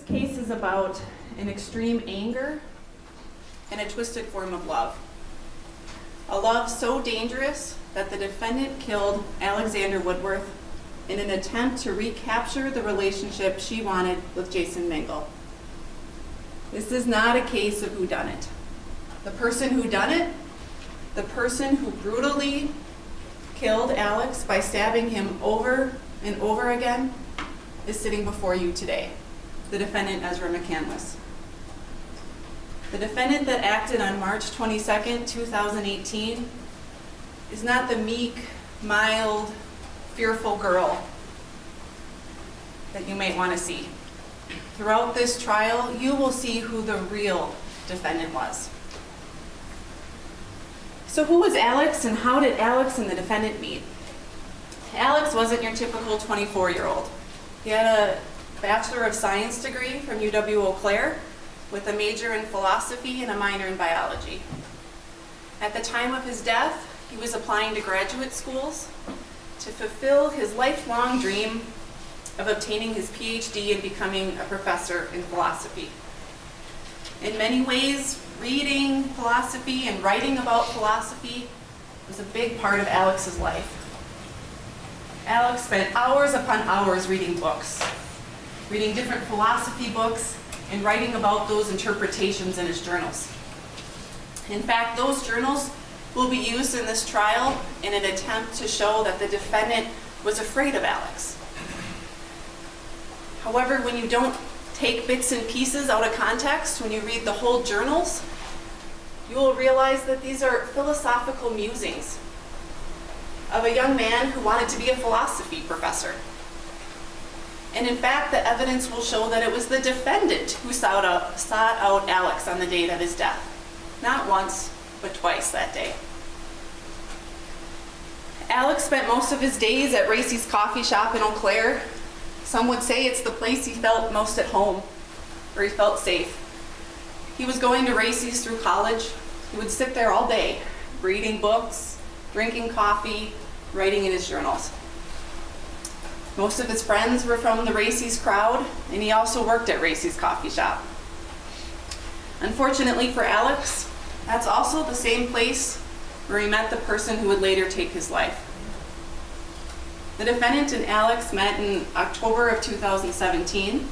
case is about an extreme anger and a twisted form of love. A love so dangerous that the defendant killed Alexander Woodworth in an attempt to recapture the relationship she wanted with Jason Mingle. This is not a case of whodunit. The person who done it, the person who brutally killed Alex by stabbing him over and over again, is sitting before you today, the defendant Ezra McCandless. The defendant that acted on March 22nd, 2018 is not the meek, mild, fearful girl that you might want to see. Throughout this trial, you will see who the real defendant was. So who was Alex, and how did Alex and the defendant meet? Alex wasn't your typical 24-year-old. He had a Bachelor of Science degree from UW-Eau Claire with a major in philosophy and a minor in biology. At the time of his death, he was applying to graduate schools to fulfill his lifelong dream of obtaining his PhD and becoming a professor in philosophy. In many ways, reading philosophy and writing about philosophy was a big part of Alex's life. Alex spent hours upon hours reading books, reading different philosophy books, and writing about those interpretations in his journals. In fact, those journals will be used in this trial in an attempt to show that the defendant was afraid of Alex. However, when you don't take bits and pieces out of context, when you read the whole journals, you will realize that these are philosophical musings of a young man who wanted to be a philosophy professor. And in fact, the evidence will show that it was the defendant who sought out Alex on the date of his death. Not once, but twice that day. Alex spent most of his days at Racy's coffee shop in Eau Claire. Some would say it's the place he felt most at home, where he felt safe. He was going to Racy's through college. He would sit there all day, reading books, drinking coffee, writing in his journals. Most of his friends were from the Racy's crowd, and he also worked at Racy's coffee shop. Unfortunately for Alex, that's also the same place where he met the person who would later take his life. The defendant and Alex met in October of 2017,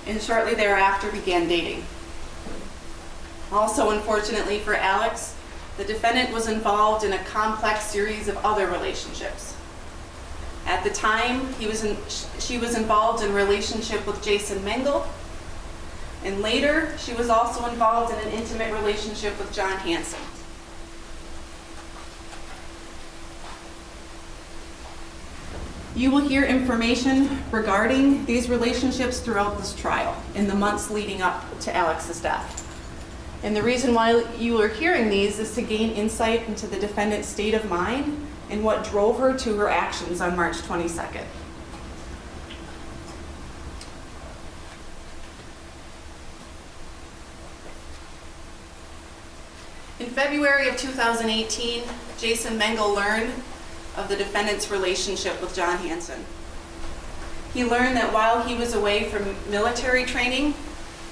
and shortly thereafter began dating. Also, unfortunately for Alex, the defendant was involved in a complex series of other relationships. At the time, she was involved in a relationship with Jason Mingle, and later she was also involved in an intimate relationship with John Hansen. You will hear information regarding these relationships throughout this trial in the months leading up to Alex's death. And the reason why you are hearing these is to gain insight into the defendant's state of mind and what drove her to her actions on March 22nd. In February of 2018, Jason Mingle learned of the defendant's relationship with John Hansen. He learned that while he was away from military training,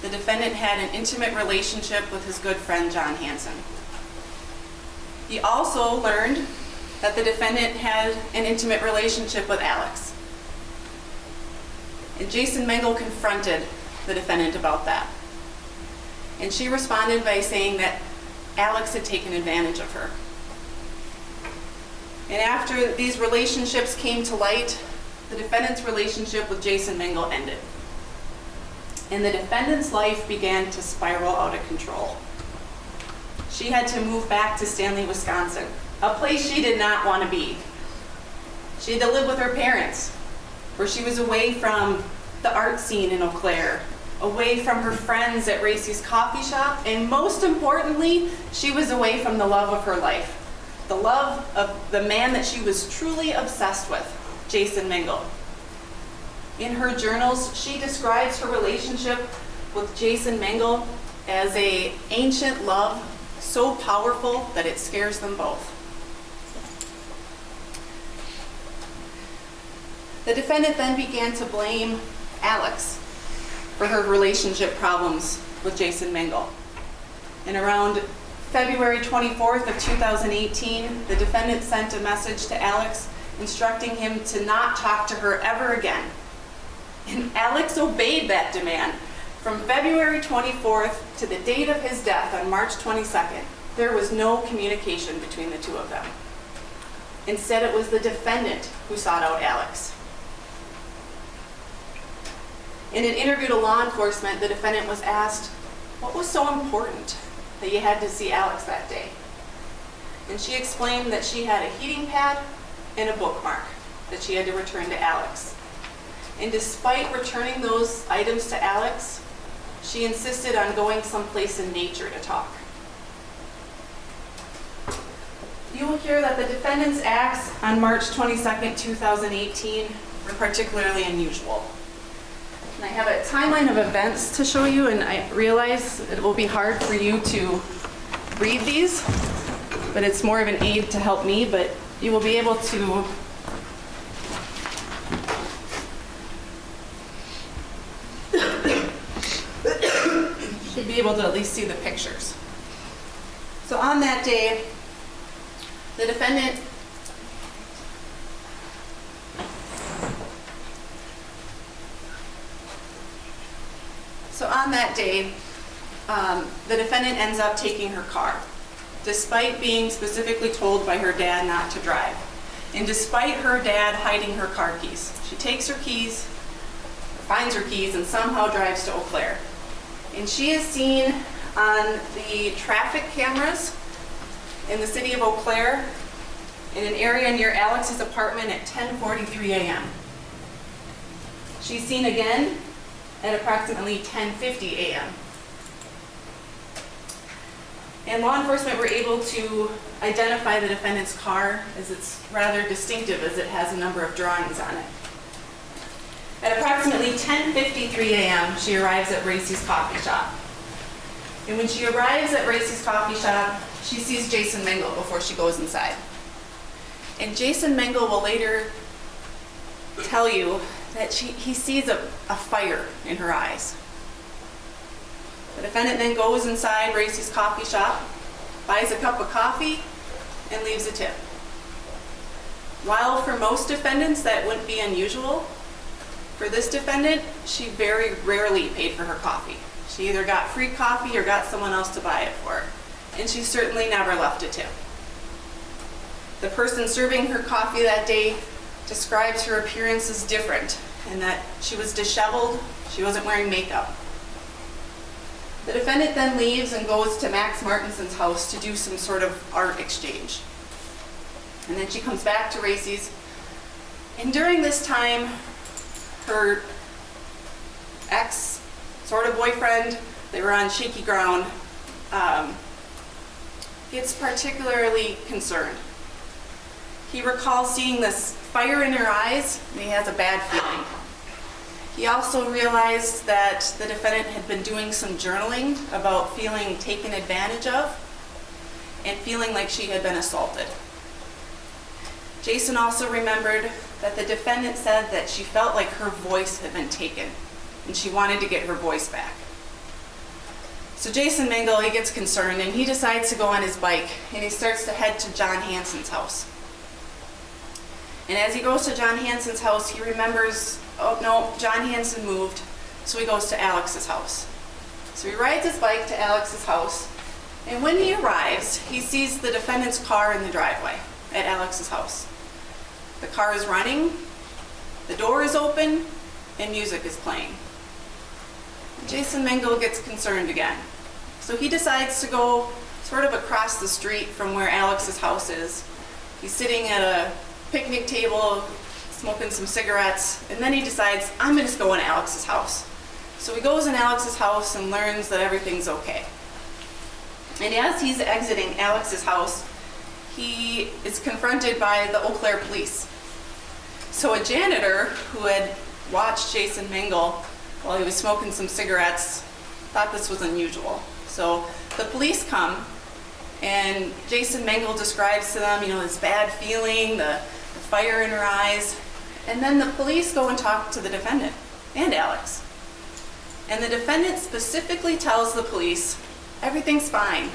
the defendant had an intimate relationship with his good friend John Hansen. He also learned that the defendant had an intimate relationship with Alex. And Jason Mingle confronted the defendant about that. And she responded by saying that Alex had taken advantage of her. And after these relationships came to light, the defendant's relationship with Jason Mingle ended. And the defendant's life began to spiral out of control. She had to move back to Stanley, Wisconsin, a place she did not want to be. She had to live with her parents, where she was away from the art scene in Eau Claire, away from her friends at Racy's coffee shop, and most importantly, she was away from the love of her life, the love of the man that she was truly obsessed with, Jason Mingle. In her journals, she describes her relationship with Jason Mingle as an ancient love so powerful that it scares them both. The defendant then began to blame Alex for her relationship problems with Jason Mingle. And around February 24th of 2018, the defendant sent a message to Alex instructing him to not talk to her ever again. And Alex obeyed that demand. From February 24th to the date of his death on March 22nd, there was no communication between the two of them. Instead, it was the defendant who sought out Alex. In an interview to law enforcement, the defendant was asked, what was so important that you had to see Alex that day? And she explained that she had a heating pad and a bookmark that she had to return to Alex. And despite returning those items to Alex, she insisted on going someplace in nature to talk. You will hear that the defendant's acts on March 22nd, 2018 were particularly unusual. And I have a timeline of events to show you, and I realize it will be hard for you to read these, but it's more of an aid to help me, but you will be able to should be able to at least see the pictures. So on that day, the defendant ends up taking her car, despite being specifically told by her dad not to drive. And despite her dad hiding her car keys, she takes her keys, finds her keys, and somehow drives to Eau Claire. And she is seen on the traffic cameras in the city of Eau Claire in an area near Alex's apartment at 10:43 a.m. She's seen again at approximately 10:50 a.m. And law enforcement were able to identify the defendant's car, as it's rather distinctive as it has a number of drawings on it. At approximately 10:53 a.m., she arrives at Racy's coffee shop. And when she arrives at Racy's coffee shop, she sees Jason Mingle before she goes inside. And Jason Mingle will later tell you that he sees a fire in her eyes. The defendant then goes inside Racy's coffee shop, buys a cup of coffee, and leaves a tip. While for most defendants that wouldn't be unusual, for this defendant, she very rarely paid for her coffee. She either got free coffee or got someone else to buy it for her. And she certainly never left a tip. The person serving her coffee that day describes her appearance as different, and that she was disheveled, she wasn't wearing makeup. The defendant then leaves and goes to Max Martinson's house to do some sort of art exchange. And then she comes back to Racy's. And during this time, her ex sort of boyfriend, they were on shaky ground, gets particularly concerned. He recalls seeing this fire in her eyes, and he has a bad feeling. He also realized that the defendant had been doing some journaling about feeling taken advantage of and feeling like she had been assaulted. Jason also remembered that the defendant said that she felt like her voice had been taken and she wanted to get her voice back. So Jason Mingle, he gets concerned and he decides to go on his bike and he starts to head to John Hansen's house. And as he goes to John Hansen's house, he remembers, oh no, John Hansen moved, so he goes to Alex's house. So he rides his bike to Alex's house, and when he arrives, he sees the defendant's car in the driveway at Alex's house. The car is running, the door is open, and music is playing. Jason Mingle gets concerned again. So he decides to go sort of across the street from where Alex's house is. He's sitting at a picnic table, smoking some cigarettes, and then he decides, I'm gonna just go in Alex's house. So he goes in Alex's house and learns that everything's okay. And as he's exiting Alex's house, he is confronted by the Eau Claire police. So a janitor who had watched Jason Mingle while he was smoking some cigarettes thought this was unusual. So the police come, and Jason Mingle describes to them, this bad feeling, the fire in her eyes, and then the police go and talk to the defendant and Alex. And the defendant specifically tells the police everything's fine.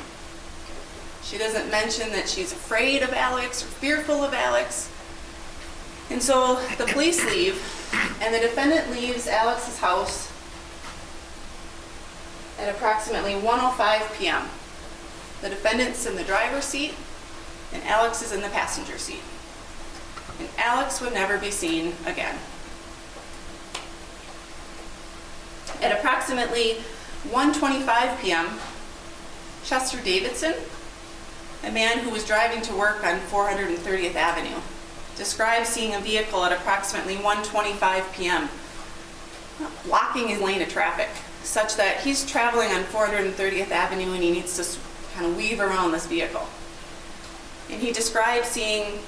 She doesn't mention that she's afraid of Alex or fearful of Alex. And so the police leave, and the defendant leaves Alex's house at approximately 1:05 p.m. The defendant's in the driver's seat, and Alex is in the passenger seat. And Alex would never be seen again. At approximately 1:25 p.m., Chester Davidson, a man who was driving to work on 430th Avenue, describes seeing a vehicle at approximately 1:25 p.m. blocking his lane of traffic, such that he's traveling on 430th Avenue and he needs to kind of weave around this vehicle. And he describes seeing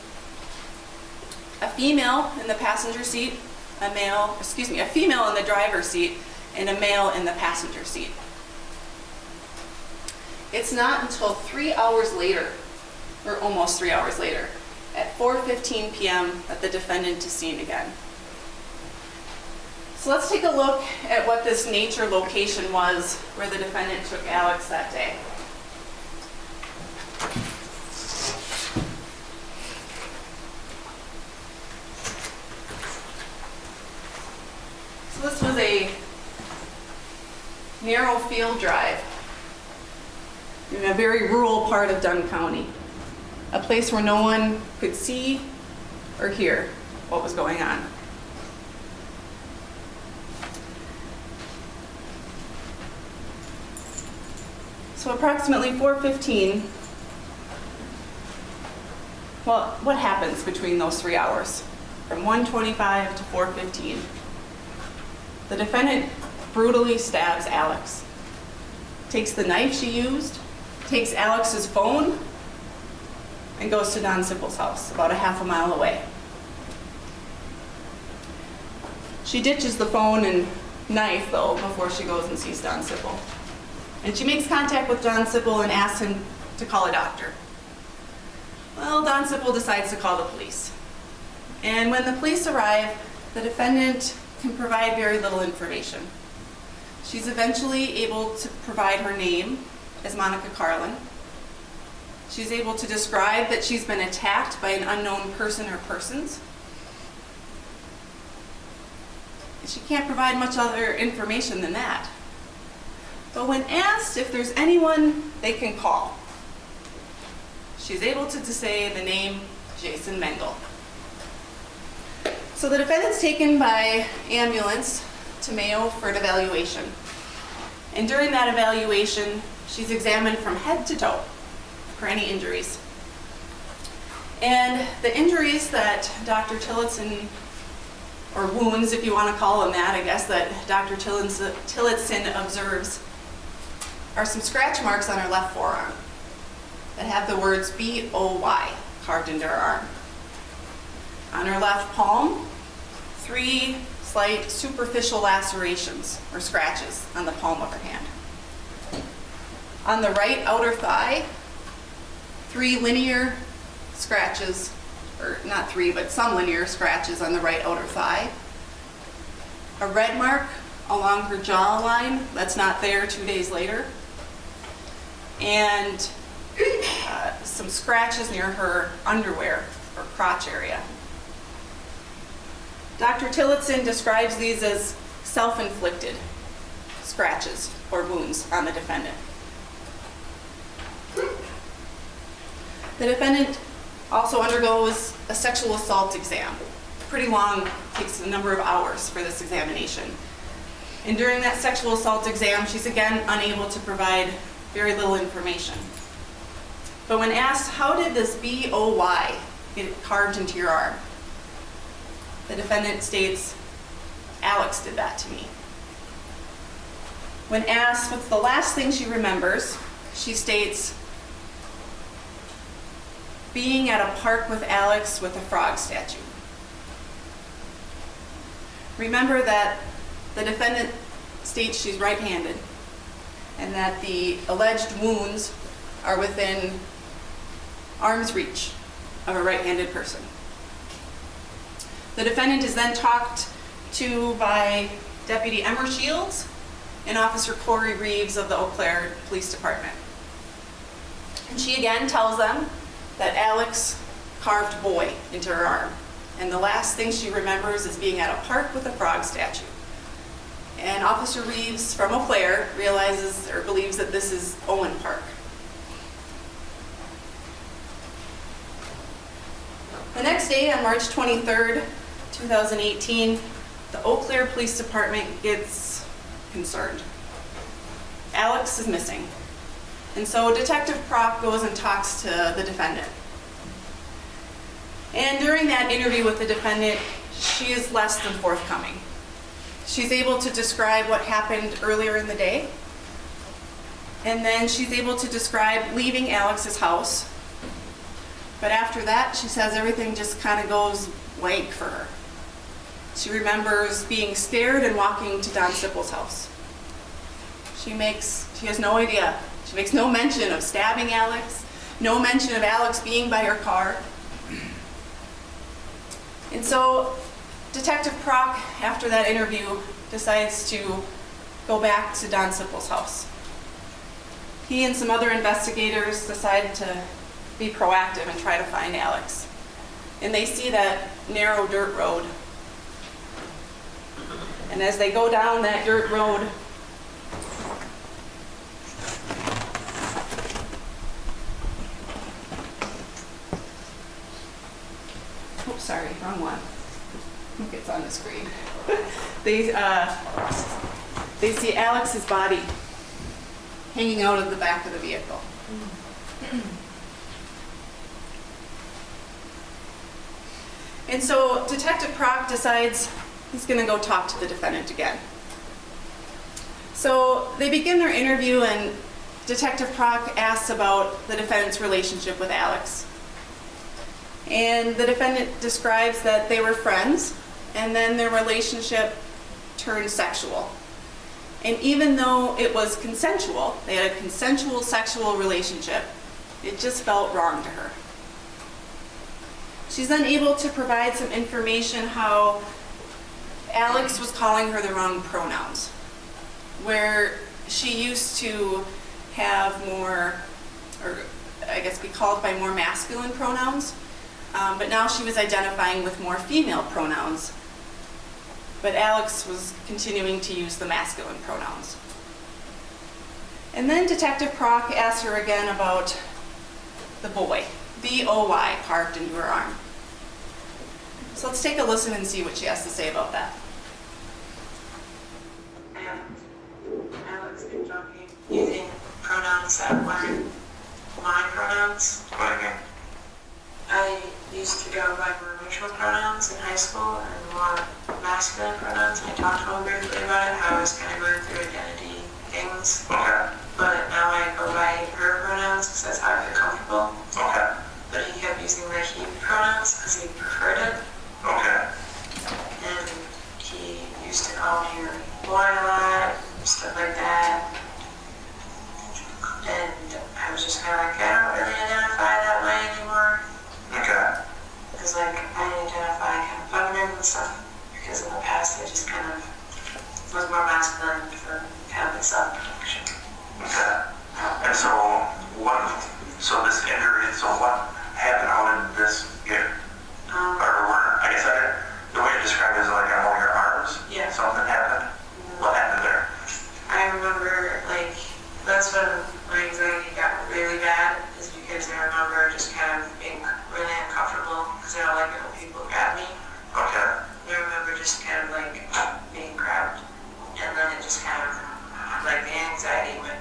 a female in the passenger seat, a female in the driver's seat, and a male in the passenger seat. It's not until 3 hours later, or almost 3 hours later, at 4:15 p.m. that the defendant is seen again. So let's take a look at what this nature location was where the defendant took Alex that day. So this was a narrow field drive in a very rural part of Dunn County, a place where no one could see or hear what was going on. So approximately 4:15, well, what happens between those 3 hours? From 1:25 to 4:15, the defendant brutally stabs Alex, takes the knife she used, takes Alex's phone, and goes to Don Sippel's house, about a half a mile away. She ditches the phone and knife, though, before she goes and sees Don Sippel. And she makes contact with Don Sippel and asks him to call a doctor. Well, Don Sippel decides to call the police. And when the police arrive, the defendant can provide very little information. She's eventually able to provide her name as Monica Carlin. She's able to describe that she's been attacked by an unknown person or persons. And she can't provide much other information than that. But when asked if there's anyone they can call, she's able to say the name Jason Mengel. So the defendant's taken by ambulance to Mayo for an evaluation. And during that evaluation, she's examined from head to toe for any injuries. And the injuries that Dr. Tillotson, or wounds if you want to call them that, I guess, that Dr. Tillotson observes are some scratch marks on her left forearm that have the words B-O-Y carved into her arm. On her left palm, 3 slight superficial lacerations or scratches on the palm of her hand. On the right outer thigh, 3 linear scratches, or not 3, but some linear scratches on the right outer thigh. A red mark along her jawline that's not there 2 days later. And some scratches near her underwear or crotch area. Dr. Tillotson describes these as self-inflicted scratches or wounds on the defendant. The defendant also undergoes a sexual assault exam. Pretty long, takes a number of hours for this examination. And during that sexual assault exam, she's again unable to provide very little information. But when asked, how did this B-O-Y get carved into your arm? The defendant states, Alex did that to me. When asked what's the last thing she remembers, she states, being at a park with Alex with a frog statue. Remember that the defendant states she's right-handed and that the alleged wounds are within arm's reach of a right-handed person. The defendant is then talked to by Deputy Emmer Shields, and Officer Corey Reeves of the Eau Claire Police Department. And she again tells them that Alex carved boy into her arm. And the last thing she remembers is being at a park with a frog statue. And Officer Reeves from Eau Claire realizes or believes that this is Owen Park. The next day, on March 23rd, 2018, the Eau Claire Police Department gets concerned. Alex is missing. And so Detective Prock goes and talks to the defendant. And during that interview with the defendant, she is less than forthcoming. She's able to describe what happened earlier in the day. And then she's able to describe leaving Alex's house. But after that, she says everything just kind of goes blank for her. She remembers being scared and walking to Don Sippel's house. She has no idea. She makes no mention of stabbing Alex, no mention of Alex being by her car. And so Detective Prock, after that interview, decides to go back to Don Sippel's house. He and some other investigators decide to be proactive and try to find Alex. And they see that narrow dirt road. And as they go down that dirt road, oops, sorry, wrong one. I think it's on the screen. They see Alex's body hanging out of the back of the vehicle. And so Detective Prock decides he's going to go talk to the defendant again. So they begin their interview, and Detective Prock asks about the defendant's relationship with Alex. And the defendant describes that they were friends, and then their relationship turned sexual. And even though it was consensual, they had a consensual sexual relationship, it just felt wrong to her. She's then able to provide some information how Alex was calling her the wrong pronouns, where she used to have more, or I guess be called by more masculine pronouns, but now she was identifying with more female pronouns. But Alex was continuing to use the masculine pronouns. And then Detective Prock asked her again about the boy, B-O-Y, carved into her arm. So let's take a listen and see what she has to say about that. Alex been talking using pronouns that weren't my pronouns. What again? I used to go by more neutral pronouns in high school and more masculine pronouns. I talked to him briefly about it, how I was kind of going through identity things. Okay. But now I go by her pronouns because that's how I feel comfortable. Okay. But he kept using the he pronouns because he preferred it. Okay. And he used to call me boy a lot, stuff like that. And I was just kind of like, I don't really identify that way anymore. Okay. Because like, I identify kind of feminine and stuff. Because in the past, I just kind of was more masculine for kind of like self-protection. Okay. And so this injury, so what happened? How did this get, I guess the way you described it is like on one of your arms? Yeah. Something happened? What happened there? I remember, like, that's when my anxiety got really bad, is because I remember just kind of being really uncomfortable, because I don't like it when people grab me. Okay. I remember just kind of like being grabbed, and then it just kind of, like, the anxiety went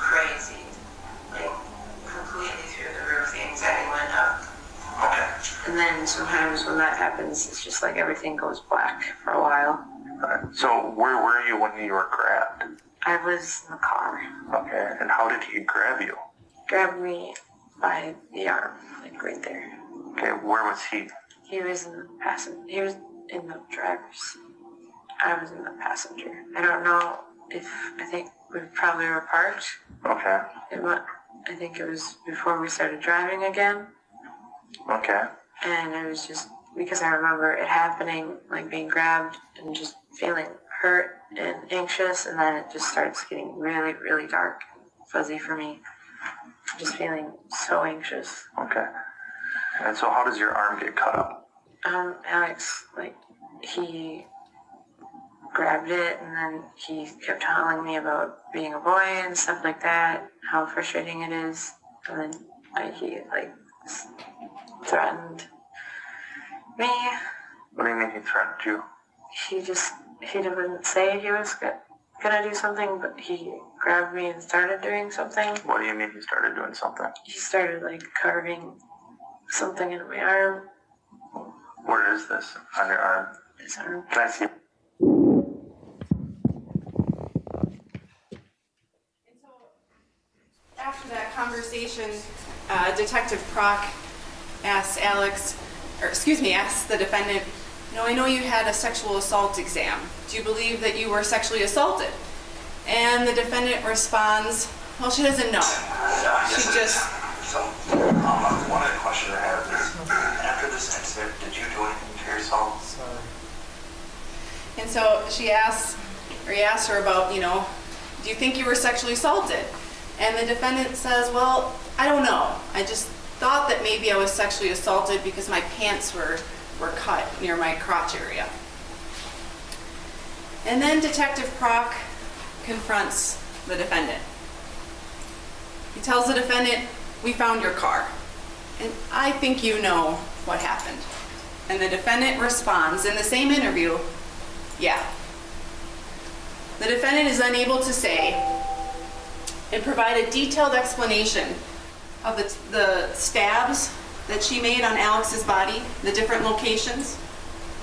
crazy, like, completely through the roof. The anxiety went up. Okay. And then sometimes when that happens, it's just like everything goes black for a while. Okay. So where were you when you were grabbed? I was in the car. Okay. And how did he grab you? Grabbed me by the arm, like right there. Okay. Where was he? He was in the he was in the driver's. I was in the passenger. I don't know I think we probably were parked. Okay. I think it was before we started driving again. Okay. And it was just because I remember it happening, like being grabbed and just feeling hurt and anxious, and then it just starts getting really, really dark, fuzzy for me. Just feeling so anxious. Okay. And so how does your arm get cut up? Alex, he grabbed it, and then he kept telling me about being a boy and stuff like that, how frustrating it is, and then he threatened me. What do you mean he threatened you? He didn't say he was gonna do something, but he grabbed me and started doing something. What do you mean he started doing something? He started carving something in my arm. Where is this on your arm? His arm. Can I see? And so after that conversation, Detective Proc asked the defendant, I know you had a sexual assault exam. Do you believe that you were sexually assaulted? And the defendant responds, well, she doesn't know. She just... So, one of the questions I have is, after this incident, did you do anything to yourself? Sorry. And so he asked her about, do you think you were sexually assaulted? And the defendant says, well, I don't know. I just thought that maybe I was sexually assaulted because my pants were cut near my crotch area. And then Detective Proc confronts the defendant. He tells the defendant, we found your car, and I think you know what happened. And the defendant responds in the same interview, yeah. The defendant is unable to say and provide a detailed explanation of the stabs that she made on Alex's body, the different locations,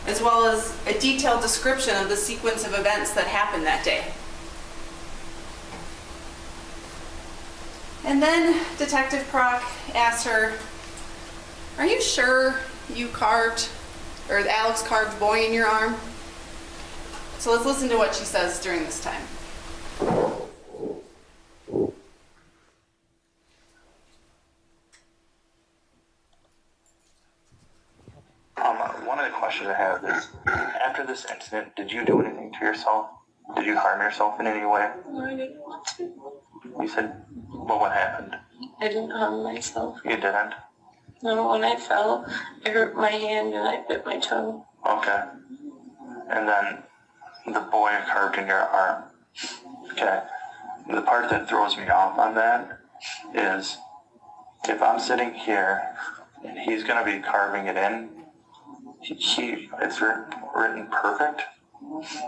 as well as a detailed description of the sequence of events that happened that day. And then Detective Proc asks her, are you sure you Alex carved boy in your arm? So let's listen to what she says during this time. One of the questions I have is, after this incident, did you do anything to yourself? Did you harm yourself in any way? No, I didn't want to. You said, well, what happened? I didn't harm myself. You didn't? No, when I fell, I hurt my hand and I bit my toe. Okay. And then the boy carved in your arm. Okay. The part that throws me off on that is, if I'm sitting here and he's going to be carving it in, it's written perfect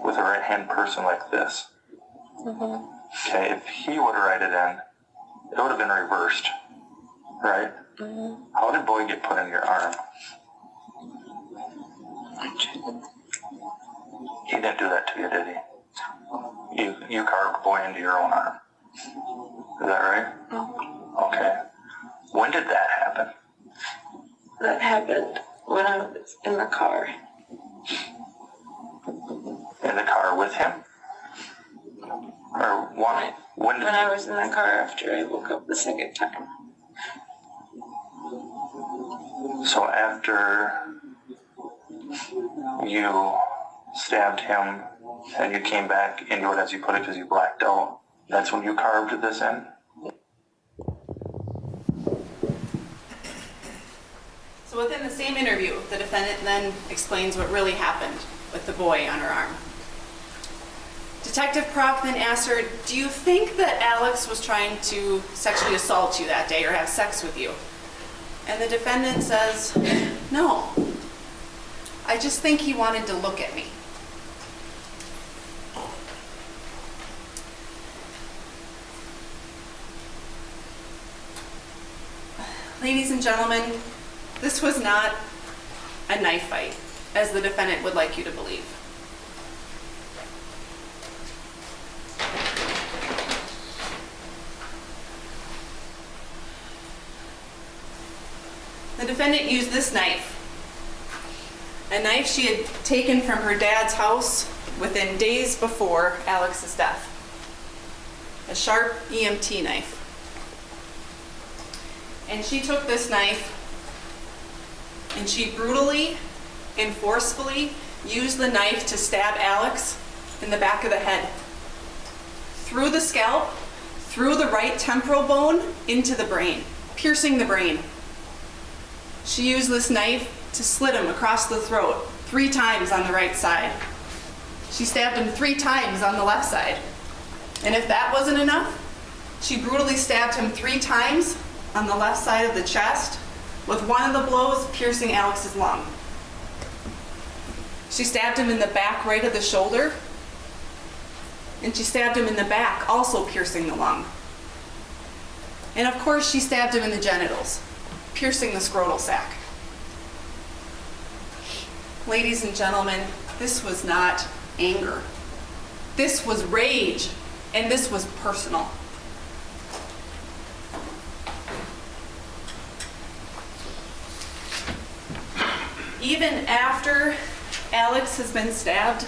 with a right-hand person like this. Mm-hmm. Okay, if he would write it in, it would have been reversed, right? Mm-hmm. How did boy get put in your arm? He didn't do that to you, did he? You carved boy into your own arm. Is that right? Mm-hmm. Okay. When did that happen? That happened when I was in the car. In the car with him? Or why? When I was in the car after I woke up the second time. So after you stabbed him and you came back into it, as you put it, because you blacked out, that's when you carved this in? So within the same interview, the defendant then explains what really happened with the boy on her arm. Detective Proc then asked her, do you think that Alex was trying to sexually assault you that day or have sex with you? And the defendant says, no. I just think he wanted to look at me. Ladies and gentlemen, this was not a knife fight, as the defendant would like you to believe. The defendant used this knife, a knife she had taken from her dad's house within days before Alex's death, a sharp EMT knife. And she took this knife and she brutally and forcefully used the knife to stab Alex in the back of the head, through the scalp, through the right temporal bone, into the brain, piercing the brain. She used this knife to slit him across the throat 3 times on the right side. She stabbed him 3 times on the left side. And if that wasn't enough, she brutally stabbed him 3 times on the left side of the chest, with one of the blows piercing Alex's lung. She stabbed him in the back right of the shoulder, and she stabbed him in the back, also piercing the lung. And of course, she stabbed him in the genitals, piercing the scrotal sac. Ladies and gentlemen, this was not anger. This was rage, and this was personal. Even after Alex has been stabbed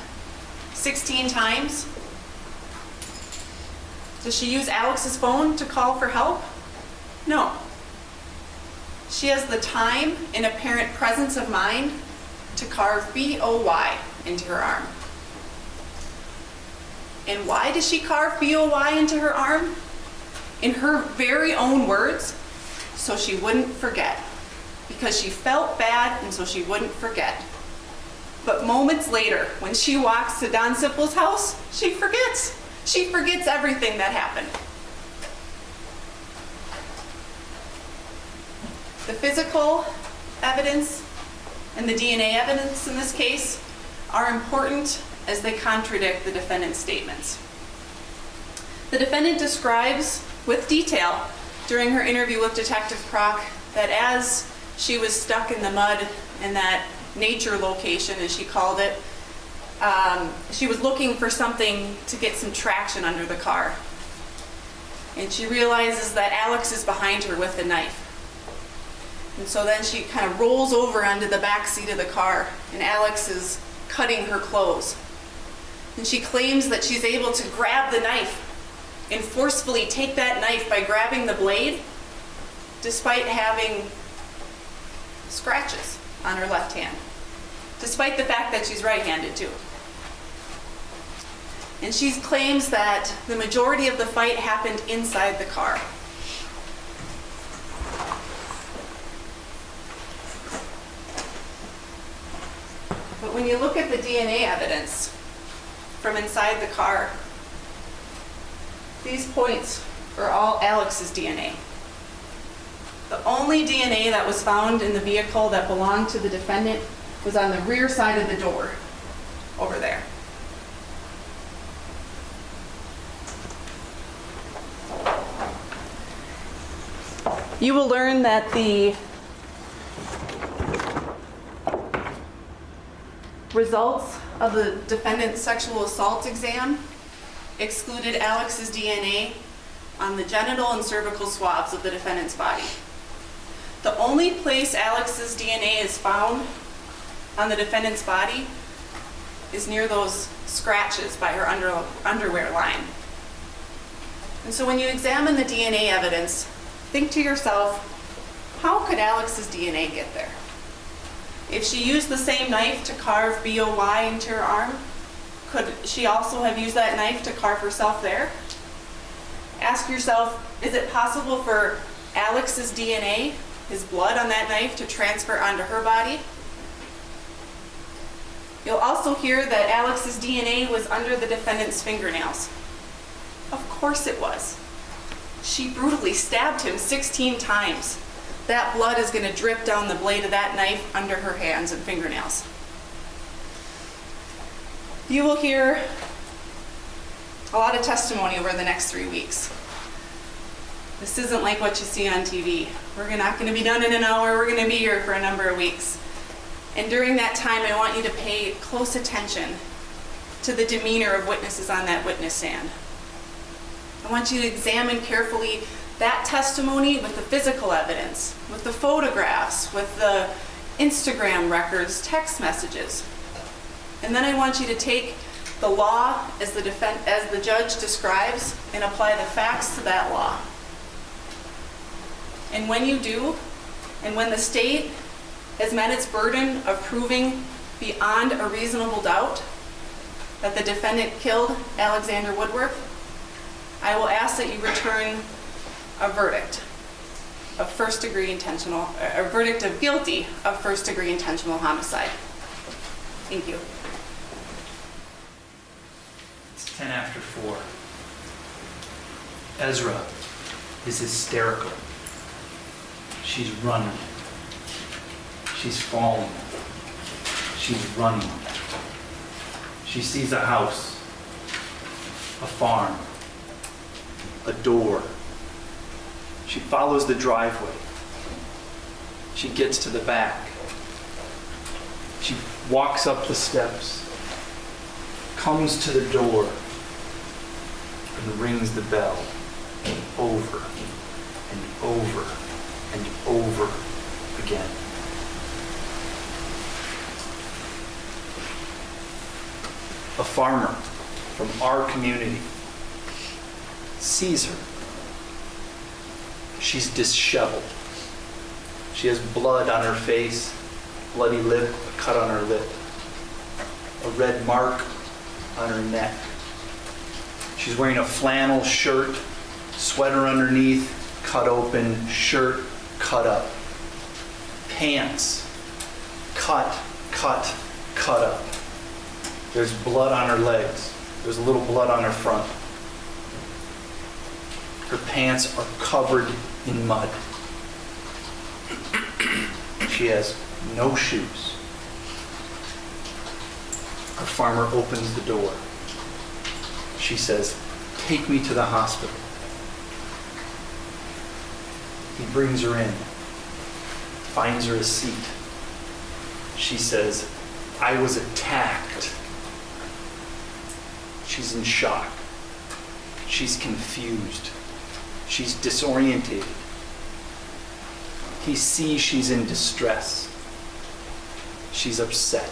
16 times, does she use Alex's phone to call for help? No. She has the time and apparent presence of mind to carve B-O-Y into her arm. And why does she carve B-O-Y into her arm? In her very own words, so she wouldn't forget. Because she felt bad, and so she wouldn't forget. But moments later, when she walks to Don Sippel's house, she forgets. She forgets everything that happened. The physical evidence and the DNA evidence in this case are important as they contradict the defendant's statements. The defendant describes with detail during her interview with Detective Kroc that as she was stuck in the mud in that nature location, as she called it, she was looking for something to get some traction under the car. And she realizes that Alex is behind her with the knife. And so then she kind of rolls over onto the back seat of the car, and Alex is cutting her clothes. And she claims that she's able to grab the knife and forcefully take that knife by grabbing the blade, despite having scratches on her left hand, despite the fact that she's right-handed too. And she claims that the majority of the fight happened inside the car. But when you look at the DNA evidence from inside the car, these points are all Alex's DNA. The only DNA that was found in the vehicle that belonged to the defendant was on the rear side of the door, over there. You will learn that the results of the defendant's sexual assault exam excluded Alex's DNA on the genital and cervical swabs of the defendant's body. The only place Alex's DNA is found on the defendant's body is near those scratches by her underwear line. And so when you examine the DNA evidence, think to yourself, how could Alex's DNA get there? If she used the same knife to carve B-O-Y into her arm, could she also have used that knife to carve herself there? Ask yourself, is it possible for Alex's DNA, his blood on that knife, to transfer onto her body? You'll also hear that Alex's DNA was under the defendant's fingernails. Of course it was. She brutally stabbed him 16 times. That blood is going to drip down the blade of that knife under her hands and fingernails. You will hear a lot of testimony over the next 3 weeks. This isn't like what you see on TV. We're not going to be done in an hour. We're going to be here for a number of weeks. And during that time, I want you to pay close attention to the demeanor of witnesses on that witness stand. I want you to examine carefully that testimony with the physical evidence, with the photographs, with the Instagram records, text messages. And then I want you to take the law as the judge describes and apply the facts to that law. And when you do, and when the state has met its burden of proving beyond a reasonable doubt that the defendant killed Alexander Woodworth, I will ask that you return a verdict of a verdict of guilty of first-degree intentional homicide. Thank you. It's 10 after 4. Ezra is hysterical. She's running. She's falling. She's running. She sees a house, a farm, a door. She follows the driveway. She gets to the back. She walks up the steps, comes to the door, and rings the bell over and over and over again. A farmer from our community sees her. She's disheveled. She has blood on her face, bloody lip, a cut on her lip, a red mark on her neck. She's wearing a flannel shirt, sweater underneath, cut open, shirt cut up, pants cut up. There's blood on her legs. There's a little blood on her front. Her pants are covered in mud. She has no shoes. Our farmer opens the door. She says, "Take me to the hospital." He brings her in, finds her a seat. She says, "I was attacked." She's in shock. She's confused. She's disorientated. He sees she's in distress. She's upset.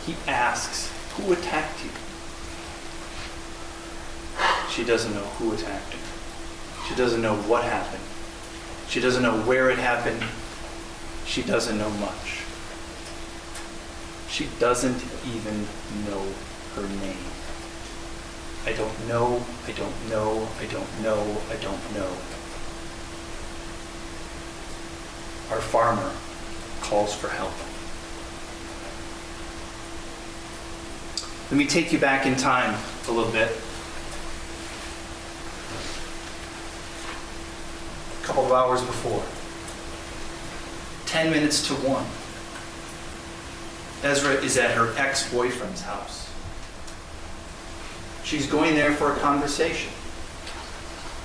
He asks, "Who attacked you?" She doesn't know who attacked her. She doesn't know what happened. She doesn't know where it happened. She doesn't know much. She doesn't even know her name. I don't know, I don't know, I don't know, I don't know. Our farmer calls for help. Let me take you back in time a little bit. A couple of hours before. 10 minutes to 1. Ezra is at her ex-boyfriend's house. She's going there for a conversation.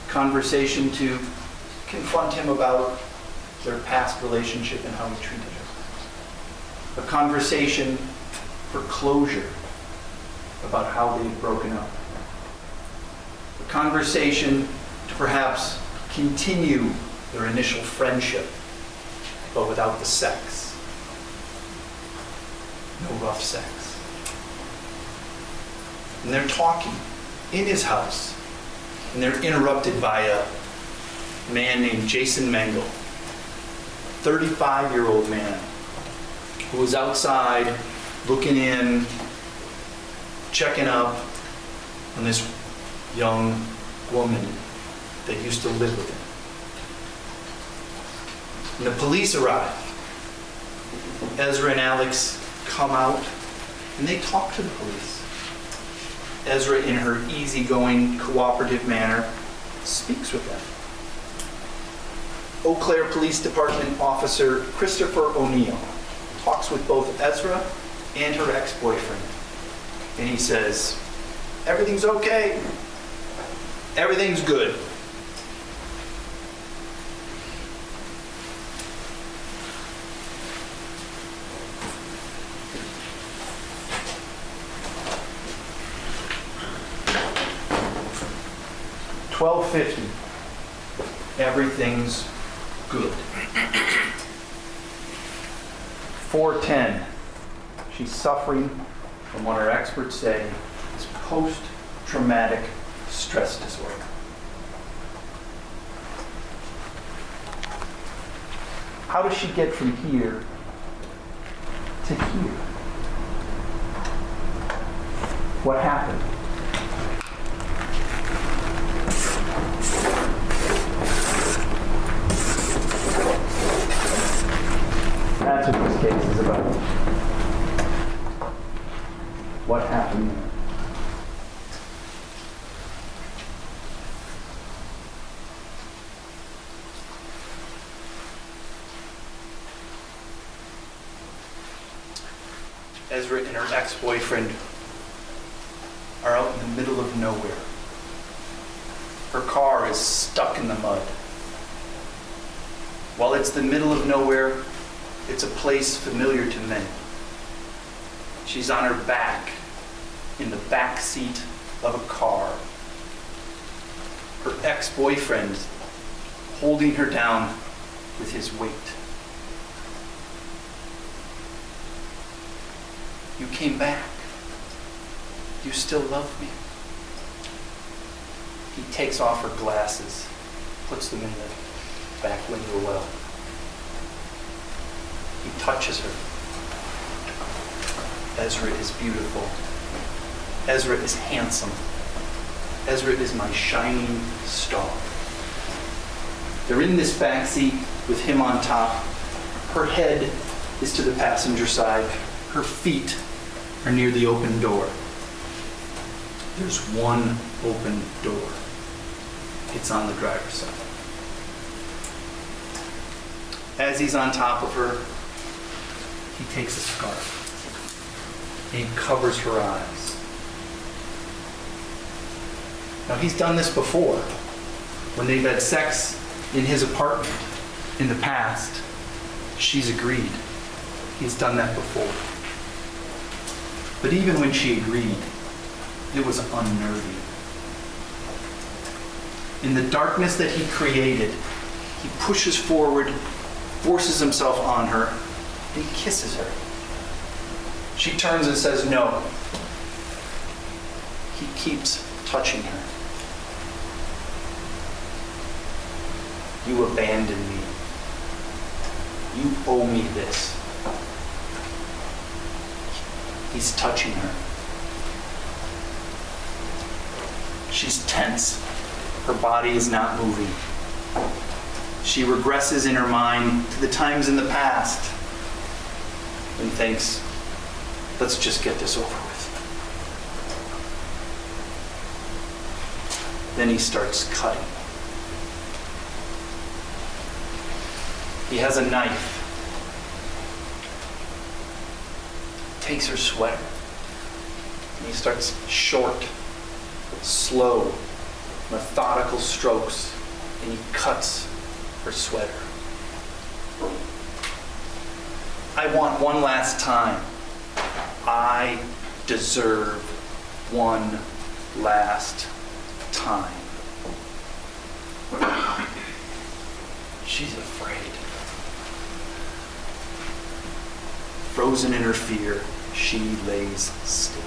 Conversation to confront him about their past relationship and how he treated her. A conversation for closure about how they've broken up. A conversation to perhaps continue their initial friendship, but without the sex. No rough sex. And they're talking in his house, and they're interrupted by a man named Jason Mengel, 35-year-old man who was outside looking in, checking up on this young woman that used to live with him. And the police arrive. Ezra and Alex come out, and they talk to the police. Ezra, in her easygoing, cooperative manner, speaks with them. Eau Claire Police Department Officer Christopher O'Neill talks with both Ezra and her ex-boyfriend. And he says, "Everything's okay. Everything's good." $12.50. Everything's good. 4:10. She's suffering from what our experts say is post-traumatic stress disorder. How does she get from here to here? What happened? That's what this case is about. What happened there? Ezra and her ex-boyfriend are out in the middle of nowhere. Her car is stuck in the mud. While it's the middle of nowhere, it's a place familiar to many. She's on her back, in the back seat of a car. Her ex-boyfriend holding her down with his weight. You came back. You still love me. He takes off her glasses, puts them in the back window well. He touches her. Ezra is beautiful. Ezra is handsome. Ezra is my shining star. They're in this back seat with him on top. Her head is to the passenger side. Her feet are near the open door. There's one open door. It's on the driver's side. As he's on top of her, he takes a scarf and he covers her eyes. Now, he's done this before. When they've had sex in his apartment in the past, she's agreed. He's done that before. But even when she agreed, it was unnerving. In the darkness that he created, he pushes forward, forces himself on her, and he kisses her. She turns and says no. He keeps touching her. You abandoned me. You owe me this. He's touching her. She's tense. Her body is not moving. She regresses in her mind to the times in the past and thinks, let's just get this over with. Then he starts cutting. He has a knife. Takes her sweater. And he starts short, slow, methodical strokes, and he cuts her sweater. I want one last time. I deserve one last time. She's afraid. Frozen in her fear, she lays still.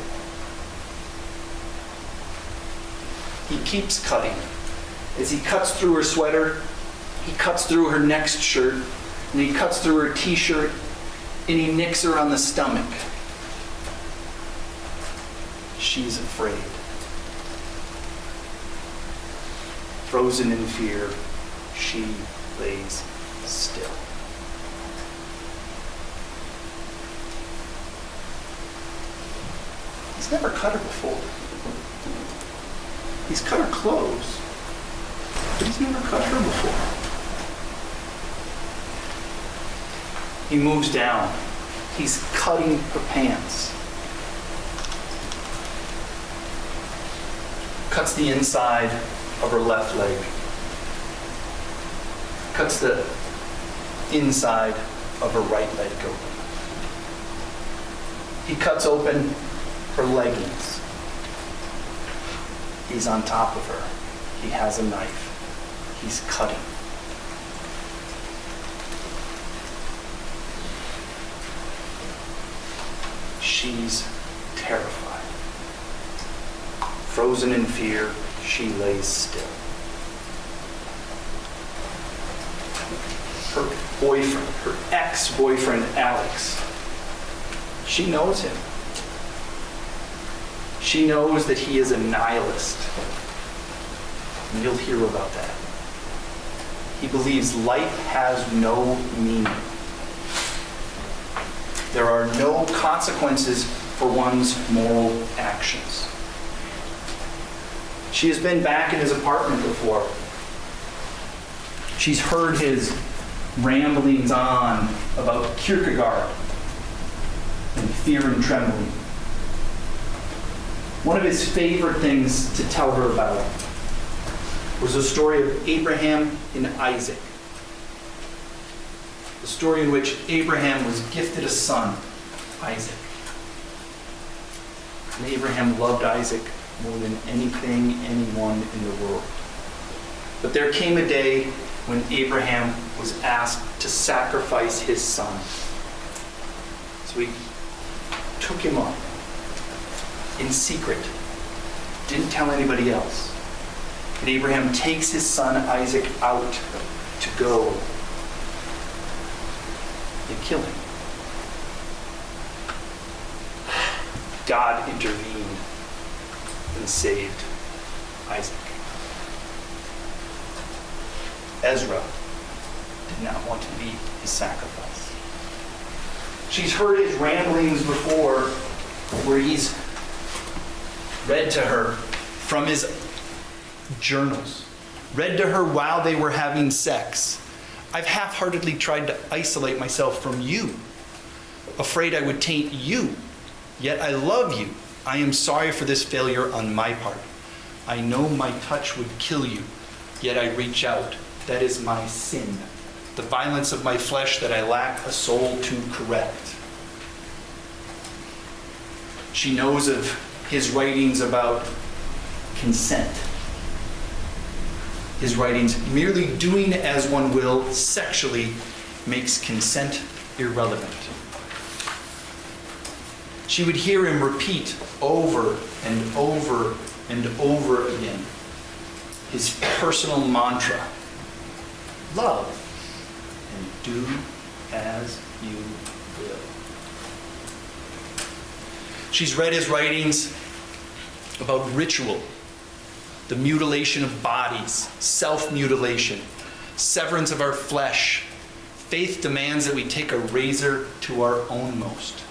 He keeps cutting. As he cuts through her sweater, he cuts through her next shirt, and he cuts through her t-shirt, and he nicks her on the stomach. She's afraid. Frozen in fear, she lays still. He's never cut her before. He's cut her clothes, but he's never cut her before. He moves down. He's cutting her pants. Cuts the inside of her left leg. Cuts the inside of her right leg open. He cuts open her leggings. He's on top of her. He has a knife. He's cutting. She's terrified. Frozen in fear, she lays still. Her boyfriend, her ex-boyfriend, Alex, she knows him. She knows that he is a nihilist. And you'll hear about that. He believes life has no meaning. There are no consequences for one's moral actions. She has been back in his apartment before. She's heard his ramblings on about Kierkegaard and fear and trembling. One of his favorite things to tell her about was the story of Abraham and Isaac. The story in which Abraham was gifted a son, Isaac. And Abraham loved Isaac more than anything, anyone in the world. But there came a day when Abraham was asked to sacrifice his son. So he took him up in secret, didn't tell anybody else. And Abraham takes his son Isaac out to go and kill him. God intervened and saved Isaac. Ezra did not want to be his sacrifice. She's heard his ramblings before, where he's read to her from his journals, read to her while they were having sex. I've half-heartedly tried to isolate myself from you, afraid I would taint you, yet I love you. I am sorry for this failure on my part. I know my touch would kill you, yet I reach out. That is my sin, the violence of my flesh that I lack a soul to correct. She knows of his writings about consent. His writings, merely doing as one will sexually makes consent irrelevant. She would hear him repeat over and over and over again his personal mantra: love and do as you will. She's read his writings about ritual, the mutilation of bodies, self-mutilation, severance of our flesh. Faith demands that we take a razor to our ownmost.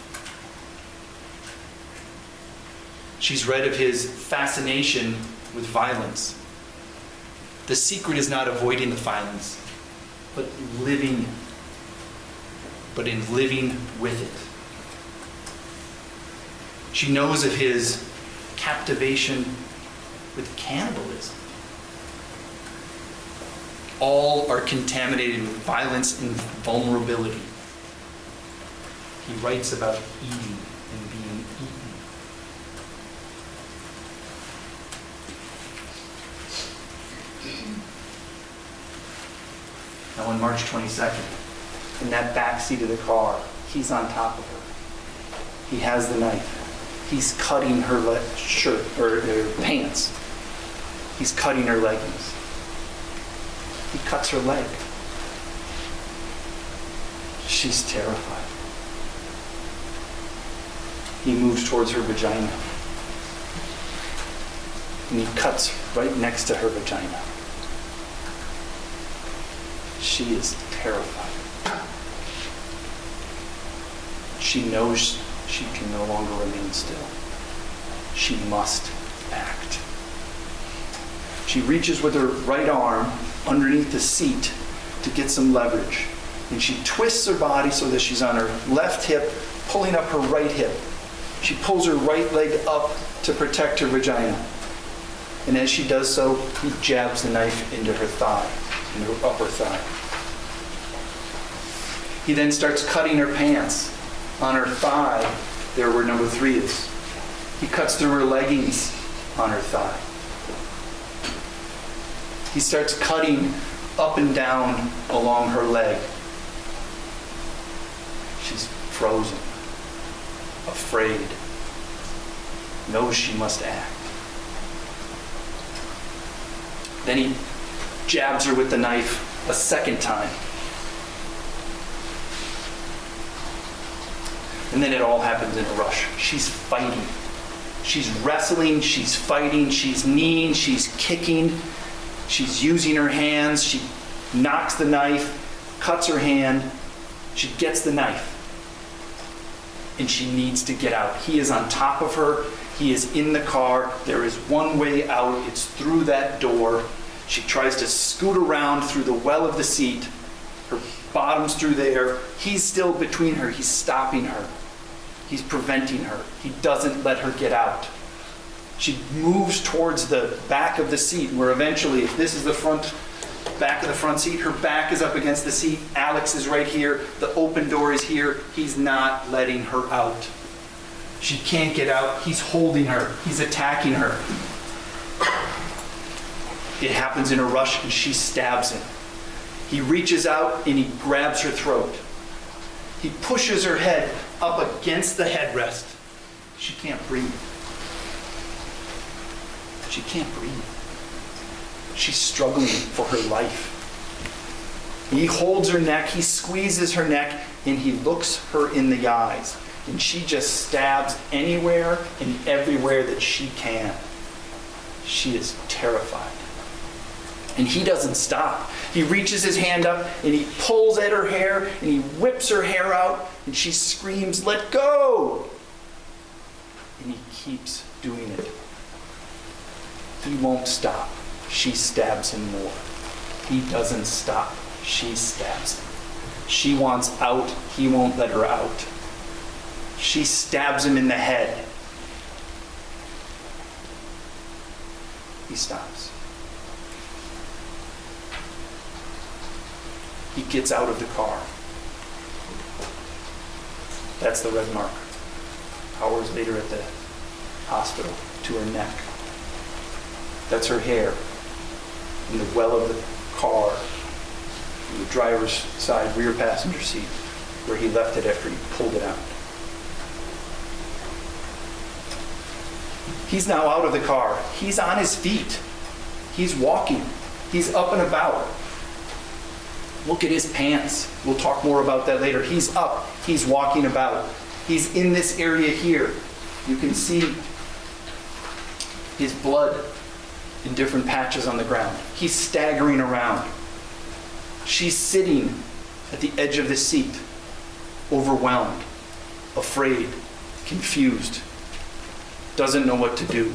She's read of his fascination with violence. The secret is not avoiding the violence, but living with it. She knows of his captivation with cannibalism. All are contaminated with violence and vulnerability. He writes about eating and being eaten. Now on March 22nd, in that back seat of the car, he's on top of her. He has the knife. He's cutting her shirt or her pants. He's cutting her leggings. He cuts her leg. She's terrified. He moves towards her vagina. And he cuts right next to her vagina. She is terrified. She knows she can no longer remain still. She must act. She reaches with her right arm underneath the seat to get some leverage. And she twists her body so that she's on her left hip, pulling up her right hip. She pulls her right leg up to protect her vagina. And as she does so, he jabs the knife into her thigh, into her upper thigh. He then starts cutting her pants. On her thigh, there where number 3 is. He cuts through her leggings on her thigh. He starts cutting up and down along her leg. She's frozen, afraid, knows she must act. Then he jabs her with the knife a second time. And then it all happens in a rush. She's fighting. She's wrestling, she's fighting, she's kneeing, she's kicking, she's using her hands. She knocks the knife, cuts her hand. She gets the knife. And she needs to get out. He is on top of her. He is in the car. There is one way out. It's through that door. She tries to scoot around through the well of the seat. Her bottom's through there. He's still between her. He's stopping her. He's preventing her. He doesn't let her get out. She moves towards the back of the seat, where eventually, if this is the back of the front seat, her back is up against the seat. Alex is right here. The open door is here. He's not letting her out. She can't get out. He's holding her. He's attacking her. It happens in a rush, and she stabs him. He reaches out and he grabs her throat. He pushes her head up against the headrest. She can't breathe. She can't breathe. She's struggling for her life. He holds her neck, he squeezes her neck, and he looks her in the eyes. And she just stabs anywhere and everywhere that she can. She is terrified. And he doesn't stop. He reaches his hand up and he pulls at her hair and he whips her hair out and she screams, "Let go!" And he keeps doing it. He won't stop. She stabs him more. He doesn't stop. She stabs him. She wants out. He won't let her out. She stabs him in the head. He stops. He gets out of the car. That's the red mark. Hours later at the hospital, to her neck. That's her hair in the well of the car, in the driver's side rear passenger seat, where he left it after he pulled it out. He's now out of the car. He's on his feet. He's walking. He's up and about. Look at his pants. We'll talk more about that later. He's up. He's walking about. He's in this area here. You can see his blood in different patches on the ground. He's staggering around. She's sitting at the edge of the seat, overwhelmed, afraid, confused, doesn't know what to do.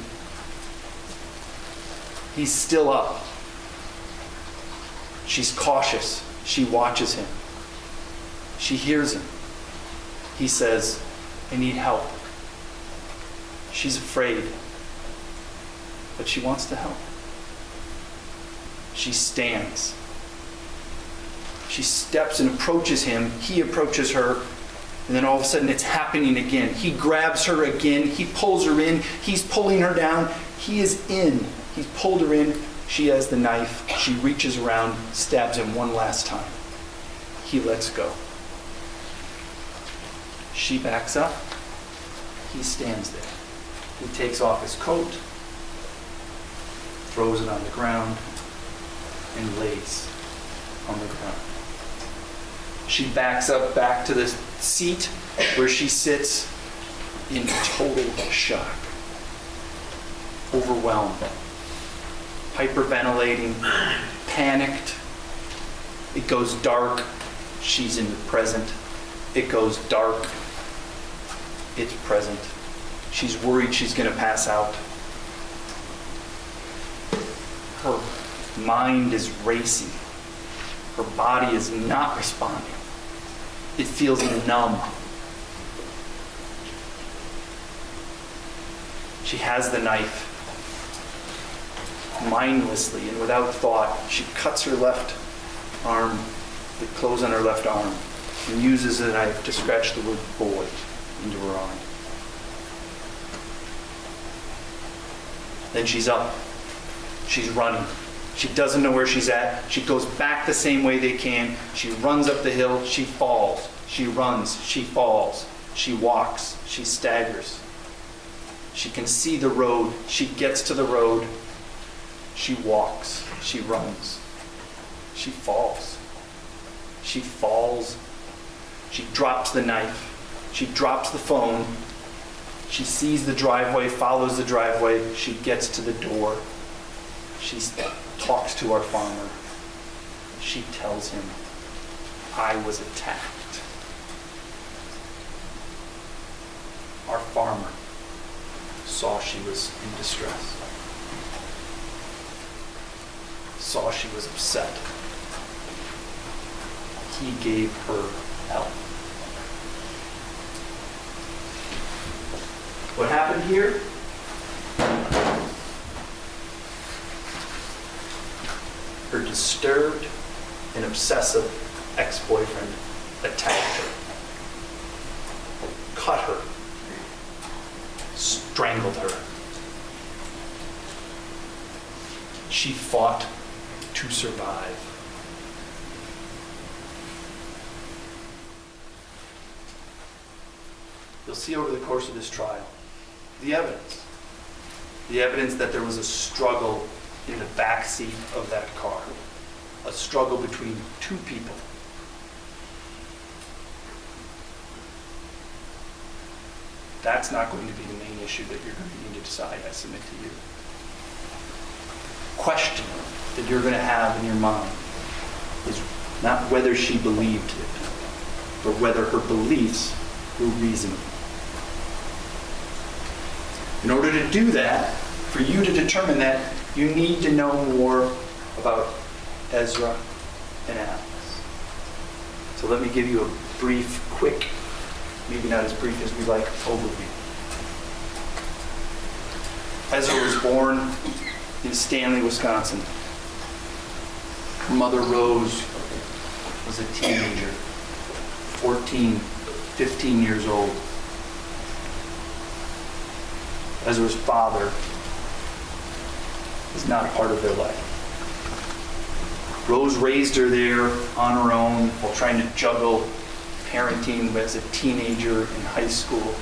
He's still up. She's cautious. She watches him. She hears him. He says, "I need help." She's afraid, but she wants to help. She stands. She steps and approaches him. He approaches her. And then all of a sudden it's happening again. He grabs her again. He pulls her in. He's pulling her down. He is in. He's pulled her in. She has the knife. She reaches around, stabs him one last time. He lets go. She backs up. He stands there. He takes off his coat, throws it on the ground, and lays on the ground. She backs up back to the seat where she sits in total shock, overwhelmed, hyperventilating, panicked. It goes dark. She's in the present. It goes dark. It's present. She's worried she's going to pass out. Her mind is racing. Her body is not responding. It feels numb. She has the knife. Mindlessly and without thought, she cuts her left arm, the clothes on her left arm, and uses the knife to scratch the word "boy" into her arm. Then she's up. She's running. She doesn't know where she's at. She goes back the same way they came. She runs up the hill. She falls. She runs. She falls. She walks. She staggers. She can see the road. She gets to the road. She walks. She runs. She falls. She falls. She drops the knife. She drops the phone. She sees the driveway, follows the driveway. She gets to the door. She talks to our farmer. She tells him, I was attacked. Our farmer saw she was in distress. Saw she was upset. He gave her help. What happened here? Her disturbed and obsessive ex-boyfriend attacked her, cut her, strangled her. She fought to survive. You'll see over the course of this trial the evidence. The evidence that there was a struggle in the back seat of that car. A struggle between two people. That's not going to be the main issue that you're going to need to decide, I submit to you. Question that you're going to have in your mind is not whether she believed it, but whether her beliefs were reasonable. In order to do that, for you to determine that, you need to know more about Ezra and Alex. So let me give you a brief, quick, maybe not as brief as we like, overview. Ezra was born in Stanley, Wisconsin. Her mother, Rose, was a teenager, 14, 15 years old. Ezra's father is not a part of their life. Rose raised her there on her own while trying to juggle parenting as a teenager in high school.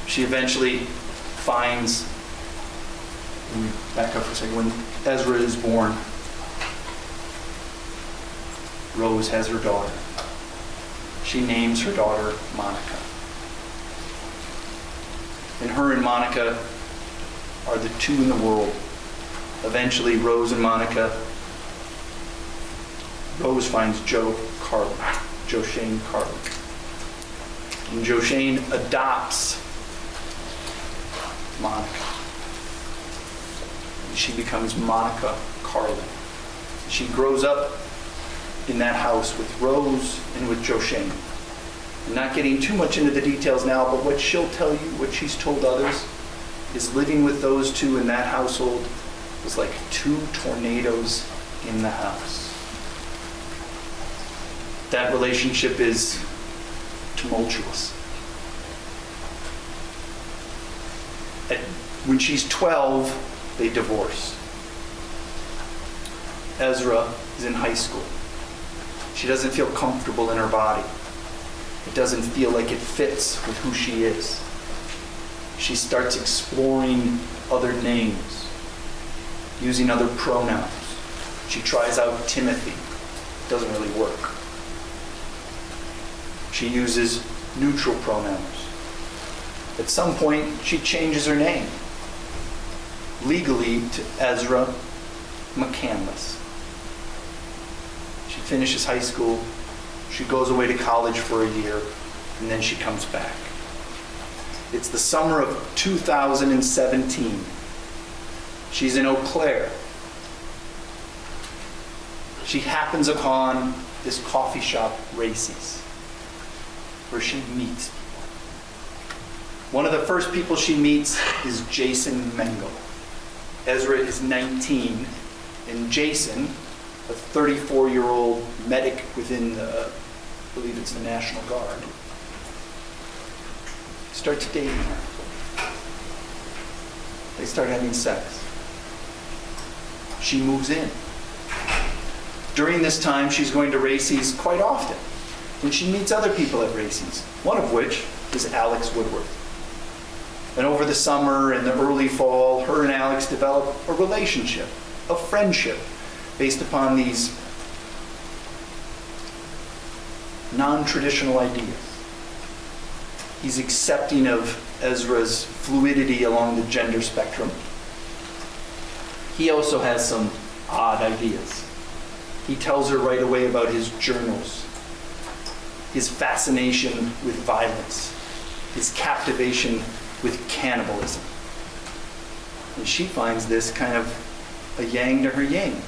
She eventually finds, let me back up for a second, when Ezra is born, Rose has her daughter. She names her daughter Monica. And her and Monica are the two in the world. Eventually, Rose and Monica, Rose finds Joe Shane Carlin. And Joe Shane adopts Monica. And she becomes Monica Carlin. She grows up in that house with Rose and with Joe Shane. I'm not getting too much into the details now, but what she'll tell you, what she's told others, is living with those two in that household was like two tornadoes in the house. That relationship is tumultuous. When she's 12, they divorce. Ezra is in high school. She doesn't feel comfortable in her body. It doesn't feel like it fits with who she is. She starts exploring other names, using other pronouns. She tries out Timothy. It doesn't really work. She uses neutral pronouns. At some point, she changes her name legally to Ezra McCandless. She finishes high school. She goes away to college for a year, and then she comes back. It's the summer of 2017. She's in Eau Claire. She happens upon this coffee shop, Racy's, where she meets people. One of the first people she meets is Jason Mengel. Ezra is 19, and Jason, a 34-year-old medic within the, I believe it's the National Guard, starts dating her. They start having sex. She moves in. During this time, she's going to Racy's quite often, and she meets other people at Racy's, one of which is Alex Woodworth. And over the summer and the early fall, her and Alex develop a relationship, a friendship, based upon these non-traditional ideas. He's accepting of Ezra's fluidity along the gender spectrum. He also has some odd ideas. He tells her right away about his journals, his fascination with violence, his captivation with cannibalism. And she finds this kind of a yang to her yang,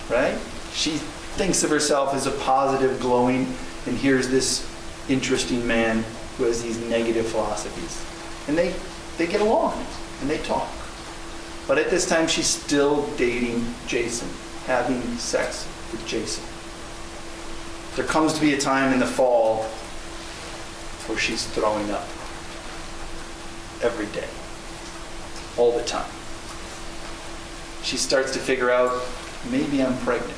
right? She thinks of herself as a positive, glowing, and here's this interesting man who has these negative philosophies. And they get along, and they talk. But at this time, she's still dating Jason, having sex with Jason. There comes to be a time in the fall where she's throwing up every day, all the time. She starts to figure out, maybe I'm pregnant.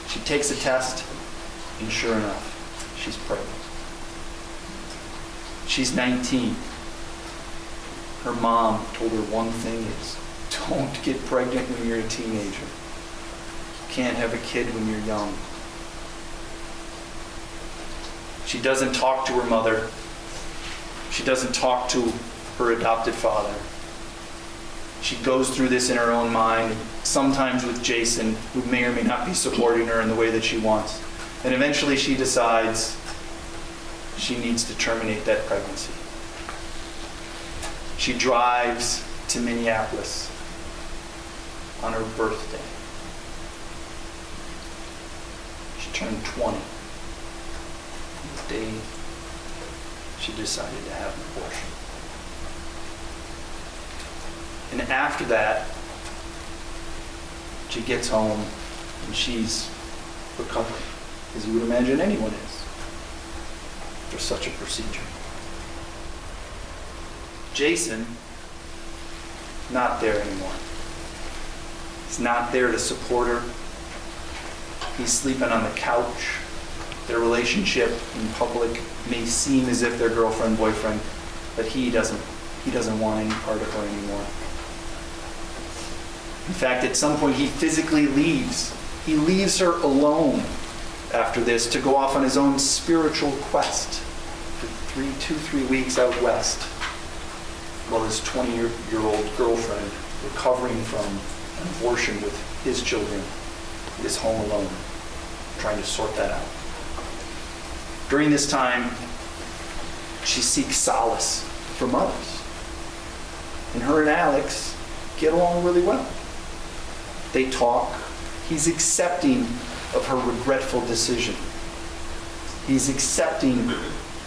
She takes a test, and sure enough, she's pregnant. She's 19. Her mom told her one thing is, don't get pregnant when you're a teenager. You can't have a kid when you're young. She doesn't talk to her mother. She doesn't talk to her adopted father. She goes through this in her own mind, sometimes with Jason, who may or may not be supporting her in the way that she wants. And eventually she decides she needs to terminate that pregnancy. She drives to Minneapolis on her birthday. She turned 20. The day she decided to have an abortion. And after that, she gets home and she's recovering, as you would imagine anyone is, after such a procedure. Jason, not there anymore. He's not there to support her. He's sleeping on the couch. Their relationship in public may seem as if they're girlfriend-boyfriend, but he doesn't want any part of her anymore. In fact, at some point, he physically leaves. He leaves her alone after this to go off on his own spiritual quest for 3 weeks out west, while his 20-year-old girlfriend, recovering from an abortion with his children, is home alone, trying to sort that out. During this time, she seeks solace from others. And her and Alex get along really well. They talk. He's accepting of her regretful decision. He's accepting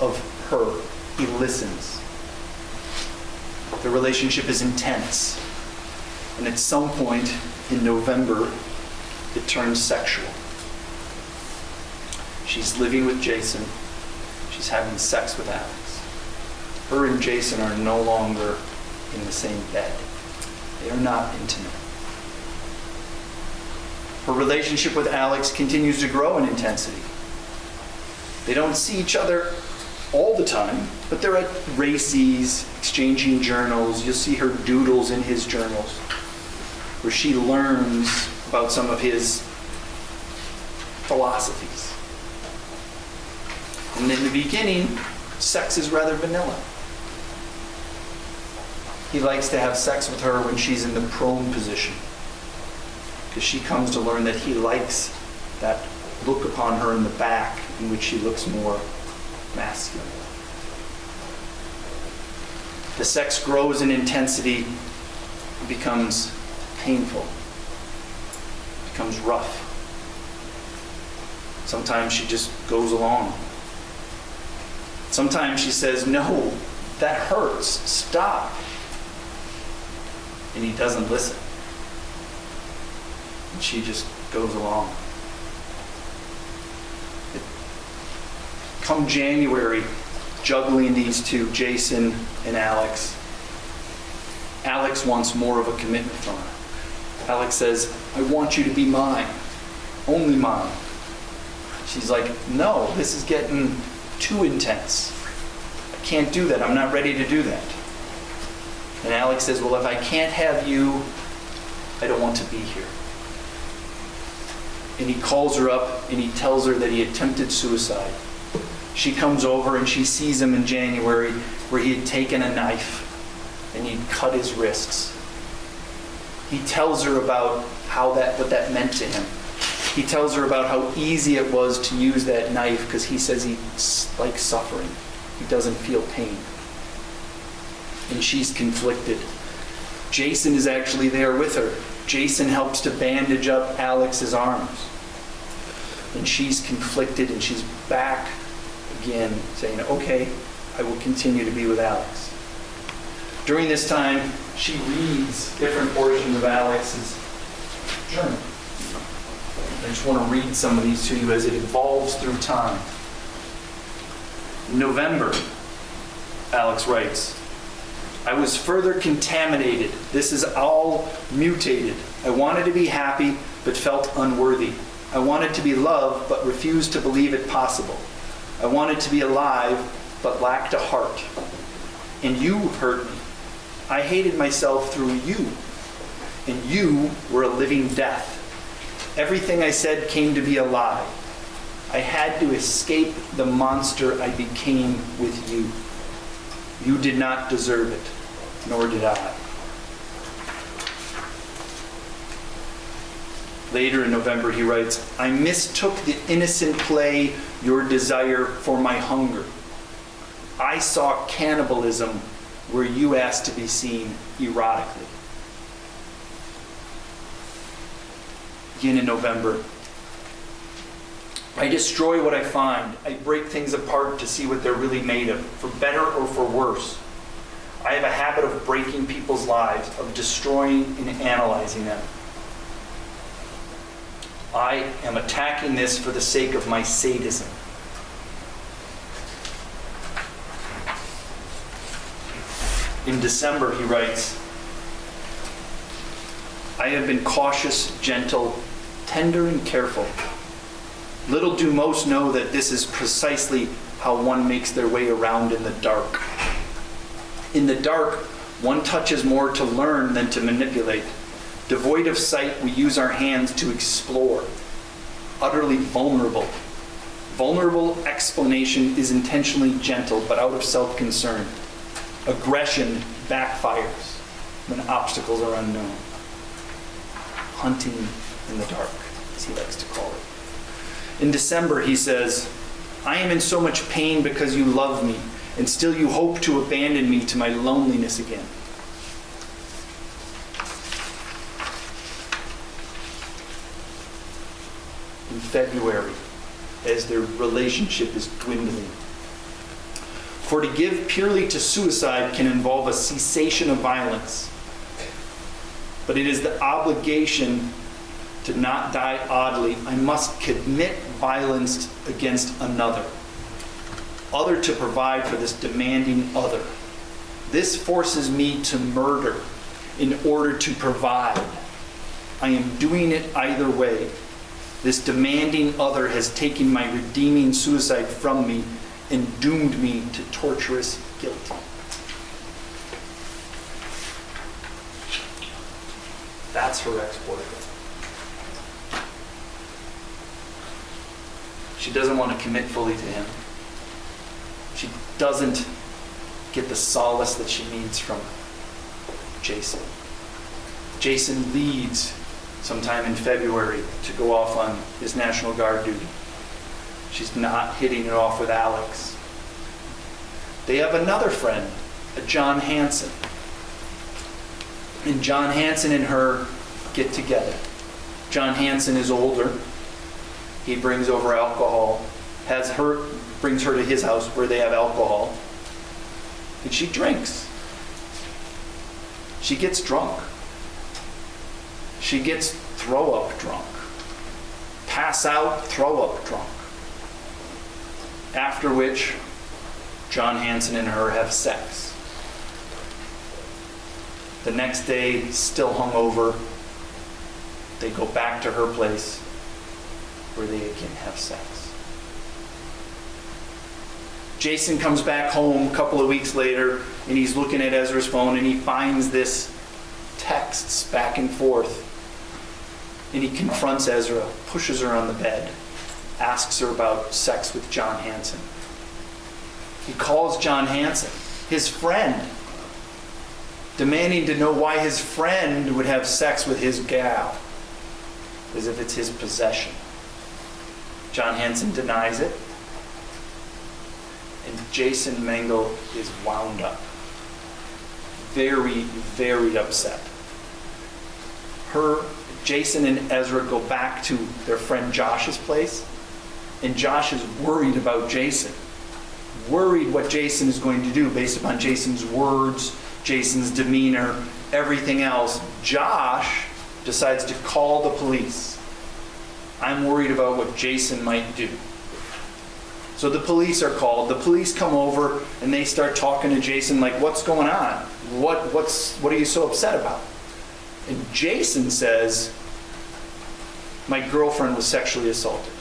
of her. He listens. The relationship is intense. And at some point in November, it turns sexual. She's living with Jason. She's having sex with Alex. Her and Jason are no longer in the same bed. They are not intimate. Her relationship with Alex continues to grow in intensity. They don't see each other all the time, but they're at races, exchanging journals. You'll see her doodles in his journals, where she learns about some of his philosophies. And in the beginning, sex is rather vanilla. He likes to have sex with her when she's in the prone position, because she comes to learn that he likes that look upon her in the back, in which she looks more masculine. The sex grows in intensity, becomes painful, becomes rough. Sometimes she just goes along. Sometimes she says, "No, that hurts, stop." And he doesn't listen. And she just goes along. Come January, juggling these two, Jason and Alex, Alex wants more of a commitment from her. Alex says, "I want you to be mine, only mine." She's like, "No, this is getting too intense. I can't do that. I'm not ready to do that." And Alex says, "Well, if I can't have you, I don't want to be here." And he calls her up and he tells her that he attempted suicide She comes over and she sees him in January where he had taken a knife and he'd cut his wrists. He tells her about what that meant to him. He tells her about how easy it was to use that knife because he says he likes suffering. He doesn't feel pain. And she's conflicted. Jason is actually there with her. Jason helps to bandage up Alex's arms. And she's conflicted and she's back again saying, okay, I will continue to be with Alex. During this time, she reads different portions of Alex's journal. I just want to read some of these to you as it evolves through time. In November, Alex writes, I was further contaminated. This is all mutated. I wanted to be happy, but felt unworthy. I wanted to be loved, but refused to believe it possible. I wanted to be alive, but lacked a heart. And you hurt me. I hated myself through you. And you were a living death. Everything I said came to be a lie. I had to escape the monster I became with you. You did not deserve it, nor did I. Later in November he writes, I mistook the innocent play, your desire, for my hunger. I saw cannibalism where you asked to be seen erotically. Again in November, I destroy what I find. I break things apart to see what they're really made of, for better or for worse. I have a habit of breaking people's lives, of destroying and analyzing them. I am attacking this for the sake of my sadism. In December, he writes, I have been cautious, gentle, tender, and careful. Little do most know that this is precisely how one makes their way around in the dark. In the dark, one touches more to learn than to manipulate. Devoid of sight, we use our hands to explore. Utterly vulnerable. Vulnerable explanation is intentionally gentle, but out of self-concern. Aggression backfires when obstacles are unknown. Hunting in the dark, as he likes to call it. In December, he says, I am in so much pain because you love me, and still you hope to abandon me to my loneliness again. In February, as their relationship is dwindling. For to give purely to suicide can involve a cessation of violence. But it is the obligation to not die oddly. I must commit violence against another. Other to provide for this demanding other. This forces me to murder in order to provide. I am doing it either way. This demanding other has taken my redeeming suicide from me and doomed me to torturous guilt. That's her ex-boyfriend. She doesn't want to commit fully to him. She doesn't get the solace that she needs from Jason. Jason leads sometime in February to go off on his National Guard duty. She's not hitting it off with Alex. They have another friend, a John Hanson. And John Hanson and her get together. John Hanson is older. He brings over alcohol, brings her to his house where they have alcohol. And she drinks. She gets drunk. She gets throw-up drunk. Pass out, throw-up drunk. After which, John Hanson and her have sex. The next day, still hungover, they go back to her place where they again have sex. Jason comes back home a couple of weeks later and he's looking at Ezra's phone and he finds this texts back and forth. And he confronts Ezra, pushes her on the bed, asks her about sex with John Hanson. He calls John Hanson, his friend, demanding to know why his friend would have sex with his gal, as if it's his possession. John Hanson denies it, and Jason Mengel is wound up. Very, very upset. Jason and Ezra go back to their friend Josh's place, and Josh is worried about Jason. Worried what Jason is going to do based upon Jason's words, Jason's demeanor, everything else. Josh decides to call the police. I'm worried about what Jason might do. So the police are called. The police come over and they start talking to Jason like, what's going on? What are you so upset about? And Jason says, my girlfriend was sexually assaulted.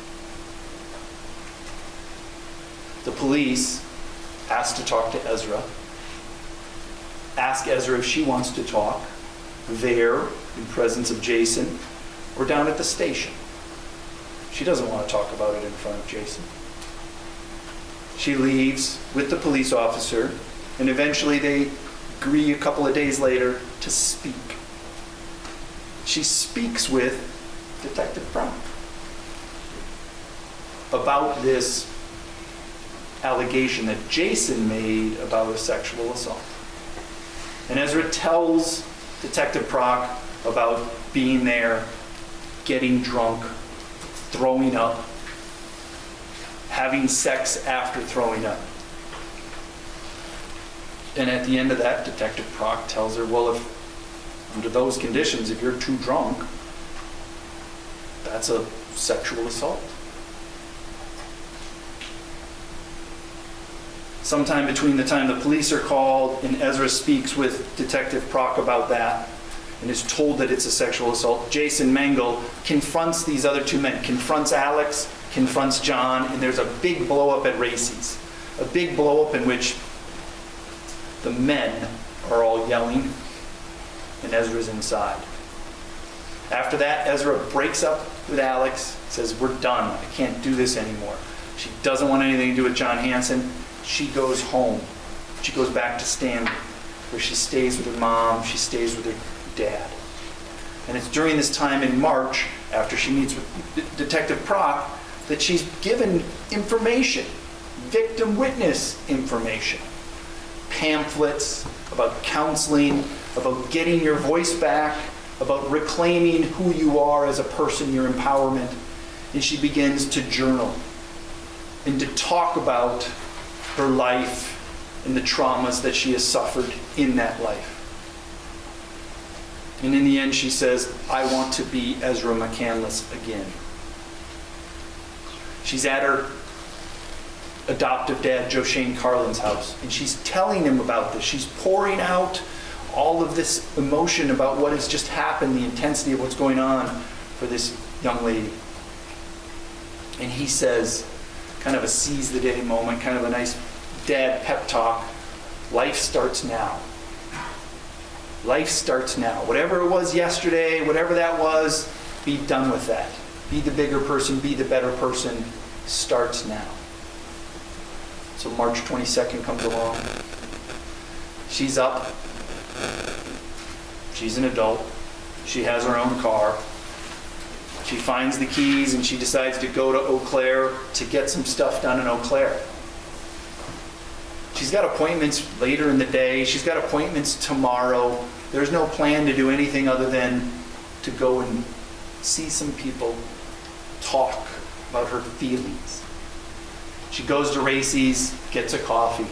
The police ask to talk to Ezra. Ask Ezra if she wants to talk there in presence of Jason or down at the station. She doesn't want to talk about it in front of Jason. She leaves with the police officer, and eventually they agree a couple of days later to speak. She speaks with Detective Brown about this allegation that Jason made about a sexual assault. And Ezra tells Detective Prock about being there, getting drunk, throwing up, having sex after throwing up. And at the end of that, Detective Prock tells her, well, if under those conditions, if you're too drunk, that's a sexual assault. Sometime between the time the police are called and Ezra speaks with Detective Prock about that and is told that it's a sexual assault, Jason Mengel confronts these other two men, confronts Alex, confronts John, and there's a big blow-up at Racy's. A big blow-up in which the men are all yelling and Ezra's inside. After that, Ezra breaks up with Alex, says, we're done, I can't do this anymore. She doesn't want anything to do with John Hanson. She goes home. She goes back to Stanley, where she stays with her mom, she stays with her dad. And it's during this time in March, after she meets with Detective Prock, that she's given information, victim witness information, pamphlets about counseling, about getting your voice back, about reclaiming who you are as a person, your empowerment. And she begins to journal and to talk about her life and the traumas that she has suffered in that life. And in the end, she says, I want to be Ezra McCandless again. She's at her adoptive dad, Joe Shane Carlin's house, and she's telling him about this. She's pouring out all of this emotion about what has just happened, the intensity of what's going on for this young lady. And he says, kind of a seize the day moment, kind of a nice dad pep talk, life starts now. Life starts now. Whatever it was yesterday, whatever that was, be done with that. Be the bigger person, be the better person, starts now. So March 22nd comes along. She's up. She's an adult. She has her own car. She finds the keys and she decides to go to Eau Claire to get some stuff done in Eau Claire. She's got appointments later in the day. She's got appointments tomorrow. There's no plan to do anything other than to go and see some people, talk about her feelings. She goes to Racy's, gets a coffee.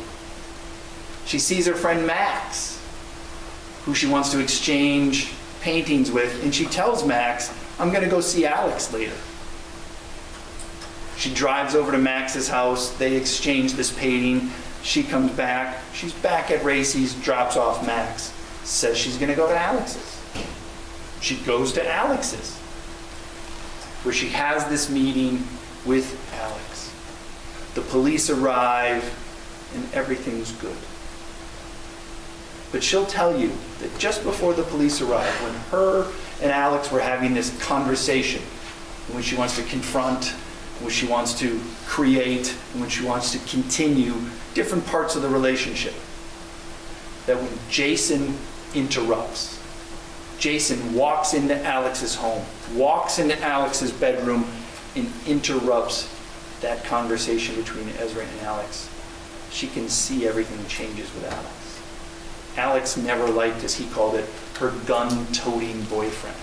She sees her friend Max, who she wants to exchange paintings with, and she tells Max, I'm going to go see Alex later. She drives over to Max's house. They exchange this painting. She comes back. She's back at Racy's, drops off Max, says she's going to go to Alex's. She goes to Alex's, where she has this meeting with Alex. The police arrive, and everything's good. But she'll tell you that just before the police arrive, when her and Alex were having this conversation, in which she wants to confront when she wants to create, and when she wants to continue different parts of the relationship. That when Jason interrupts, Jason walks into Alex's home, walks into Alex's bedroom, and interrupts that conversation between Ezra and Alex, she can see everything changes with Alex. Alex never liked, as he called it, her gun-toting boyfriend.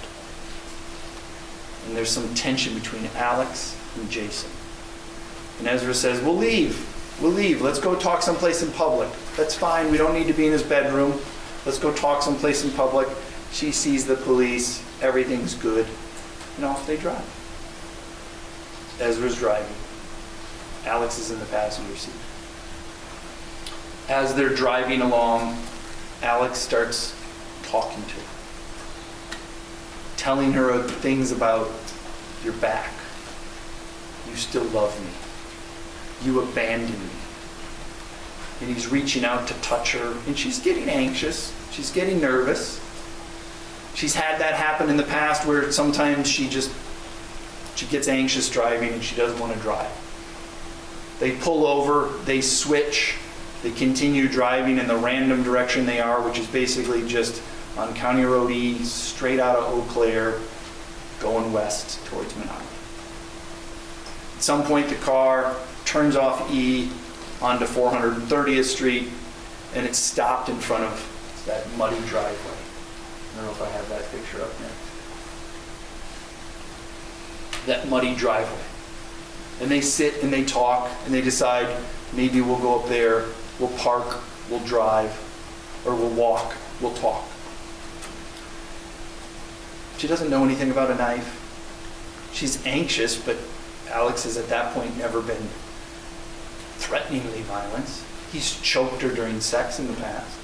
And there's some tension between Alex and Jason. And Ezra says, we'll leave. Let's go talk someplace in public. That's fine. We don't need to be in his bedroom. Let's go talk someplace in public. She sees the police. Everything's good. And off they drive. Ezra's driving. Alex is in the passenger seat. As they're driving along, Alex starts talking to her. Telling her things about your back. You still love me. You abandoned me. And he's reaching out to touch her, and she's getting anxious. She's getting nervous. She's had that happen in the past where sometimes she gets anxious driving and she doesn't want to drive. They pull over, they switch, they continue driving in the random direction they are, which is basically just on County Road E, straight out of Eau Claire, going west towards Menard. At some point the car turns off E onto 430th Street, and it's stopped in front of that muddy driveway. I don't know if I have that picture up there. That muddy driveway. And they sit and they talk and they decide maybe we'll go up there, we'll park, we'll drive, or we'll walk, we'll talk. She doesn't know anything about a knife. She's anxious, but Alex has at that point never been threateningly violent. He's choked her during sex in the past.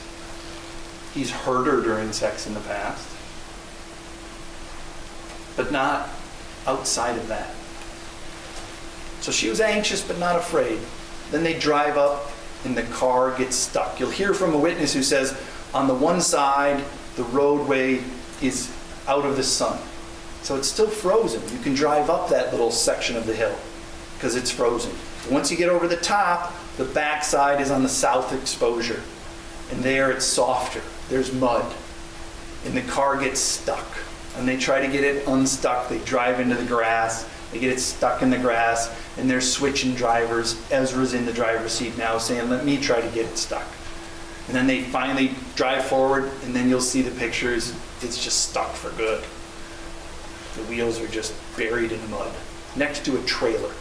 He's hurt her during sex in the past. But not outside of that. So she was anxious but not afraid. Then they drive up and the car gets stuck. You'll hear from a witness who says on the one side the roadway is out of the sun. So it's still frozen. You can drive up that little section of the hill because it's frozen. Once you get over the top, the backside is on the south exposure. And there it's softer. There's mud. And the car gets stuck. And they try to get it unstuck. They drive into the grass. They get it stuck in the grass. And they're switching drivers. Ezra's in the driver's seat now saying, let me try to get it stuck. And then they finally drive forward. And then you'll see the pictures. It's just stuck for good. The wheels are just buried in mud. Next to a trailer.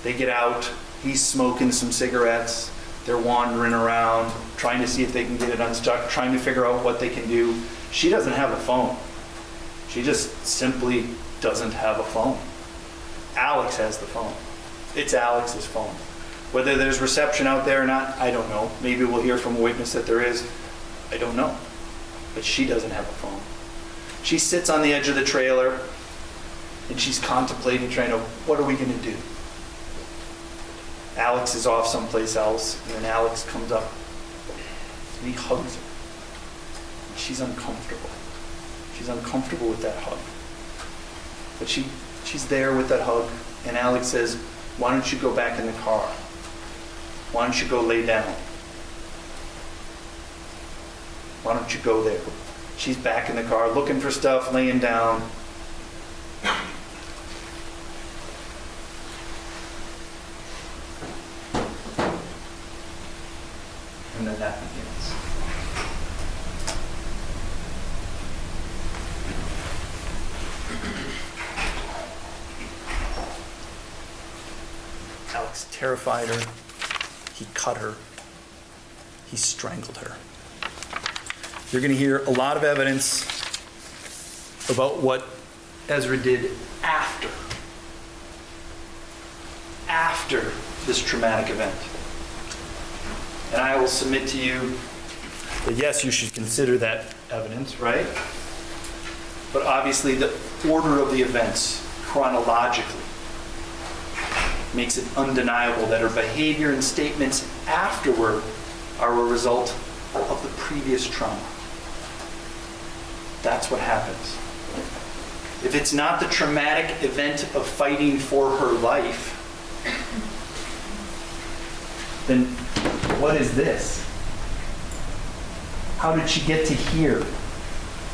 They get out. He's smoking some cigarettes. They're wandering around, trying to see if they can get it unstuck, trying to figure out what they can do. She doesn't have a phone. She just simply doesn't have a phone. Alex has the phone. It's Alex's phone. Whether there's reception out there or not, I don't know. Maybe we'll hear from a witness that there is. I don't know. But she doesn't have a phone. She sits on the edge of the trailer and she's contemplating, trying to, what are we going to do? Alex is off someplace else, and then Alex comes up and he hugs her. And she's uncomfortable. She's uncomfortable with that hug. But she's there with that hug, and Alex says, why don't you go back in the car? Why don't you go lay down? Why don't you go there? She's back in the car looking for stuff, laying down. And then that begins. Alex terrified her. He cut her. He strangled her. You're going to hear a lot of evidence about what Ezra did after this traumatic event. And I will submit to you that yes, you should consider that evidence, right? But obviously the order of the events chronologically makes it undeniable that her behavior and statements afterward are a result of the previous trauma. That's what happens. if it's not the traumatic event of fighting for her life, then what is this? How did she get to here?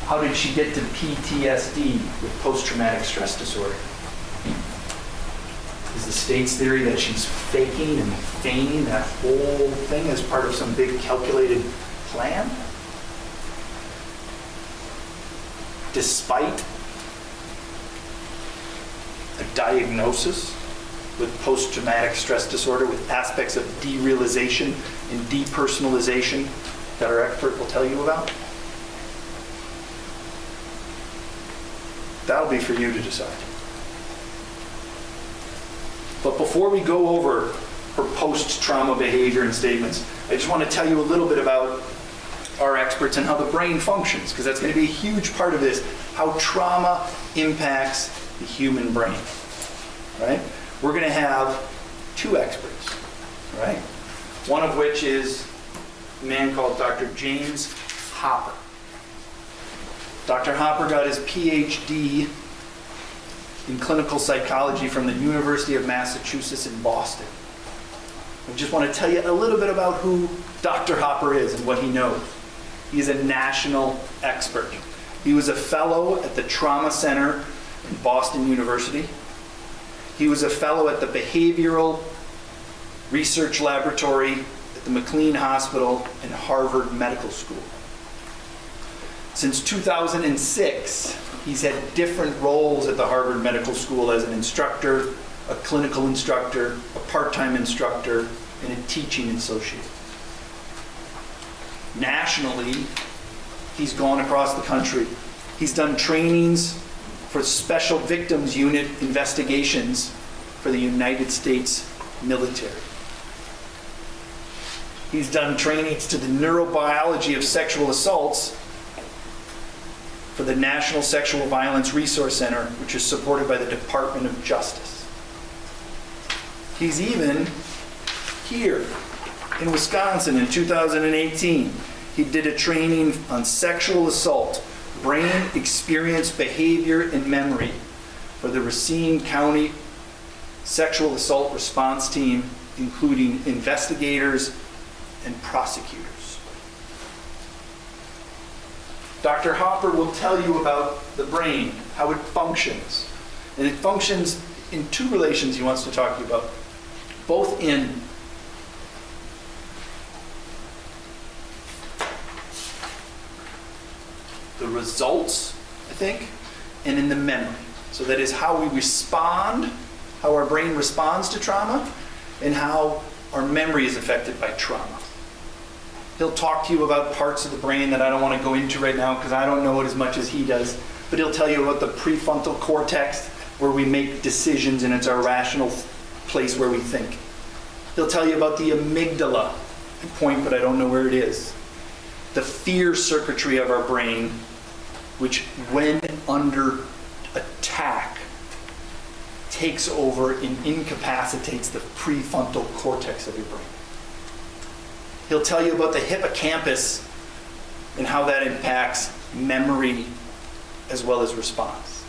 How did she get to PTSD with post-traumatic stress disorder? Is the state's theory that she's faking and feigning that whole thing as part of some big calculated plan? Despite a diagnosis with post-traumatic stress disorder with aspects of derealization and depersonalization that our expert will tell you about? That'll be for you to decide. But before we go over her post-trauma behavior and statements, I just want to tell you a little bit about our experts and how the brain functions, because that's going to be a huge part of this, how trauma impacts the human brain, right? We're going to have two experts, right? One of which is a man called Dr. James Hopper. Dr. Hopper got his PhD in clinical psychology from the University of Massachusetts in Boston. I just want to tell you a little bit about who Dr. Hopper is and what he knows. He's a national expert. He was a fellow at the Trauma Center in Boston University. He was a fellow at the Behavioral Research Laboratory at the McLean Hospital and Harvard Medical School. Since 2006, he's had different roles at the Harvard Medical School as an instructor, a clinical instructor, a part-time instructor, and a teaching associate. Nationally, he's gone across the country. He's done trainings for Special Victims Unit investigations for the United States military. He's done trainings to the neurobiology of sexual assaults for the National Sexual Violence Resource Center, which is supported by the Department of Justice. He's even here in Wisconsin in 2018. He did a training on sexual assault, brain experience, behavior, and memory for the Racine County Sexual Assault Response Team, including investigators and prosecutors. Dr. Hopper will tell you about the brain, how it functions. And it functions in two relations he wants to talk to you about, both in the results, I think, and in the memory. So that is how we respond, how our brain responds to trauma, and how our memory is affected by trauma. He'll talk to you about parts of the brain that I don't want to go into right now because I don't know it as much as he does, but he'll tell you about the prefrontal cortex where we make decisions and it's our rational place where we think. He'll tell you about the amygdala, I point but I don't know where it is. The fear circuitry of our brain, which when under attack takes over and incapacitates the prefrontal cortex of your brain. He'll tell you about the hippocampus and how that impacts memory as well as response.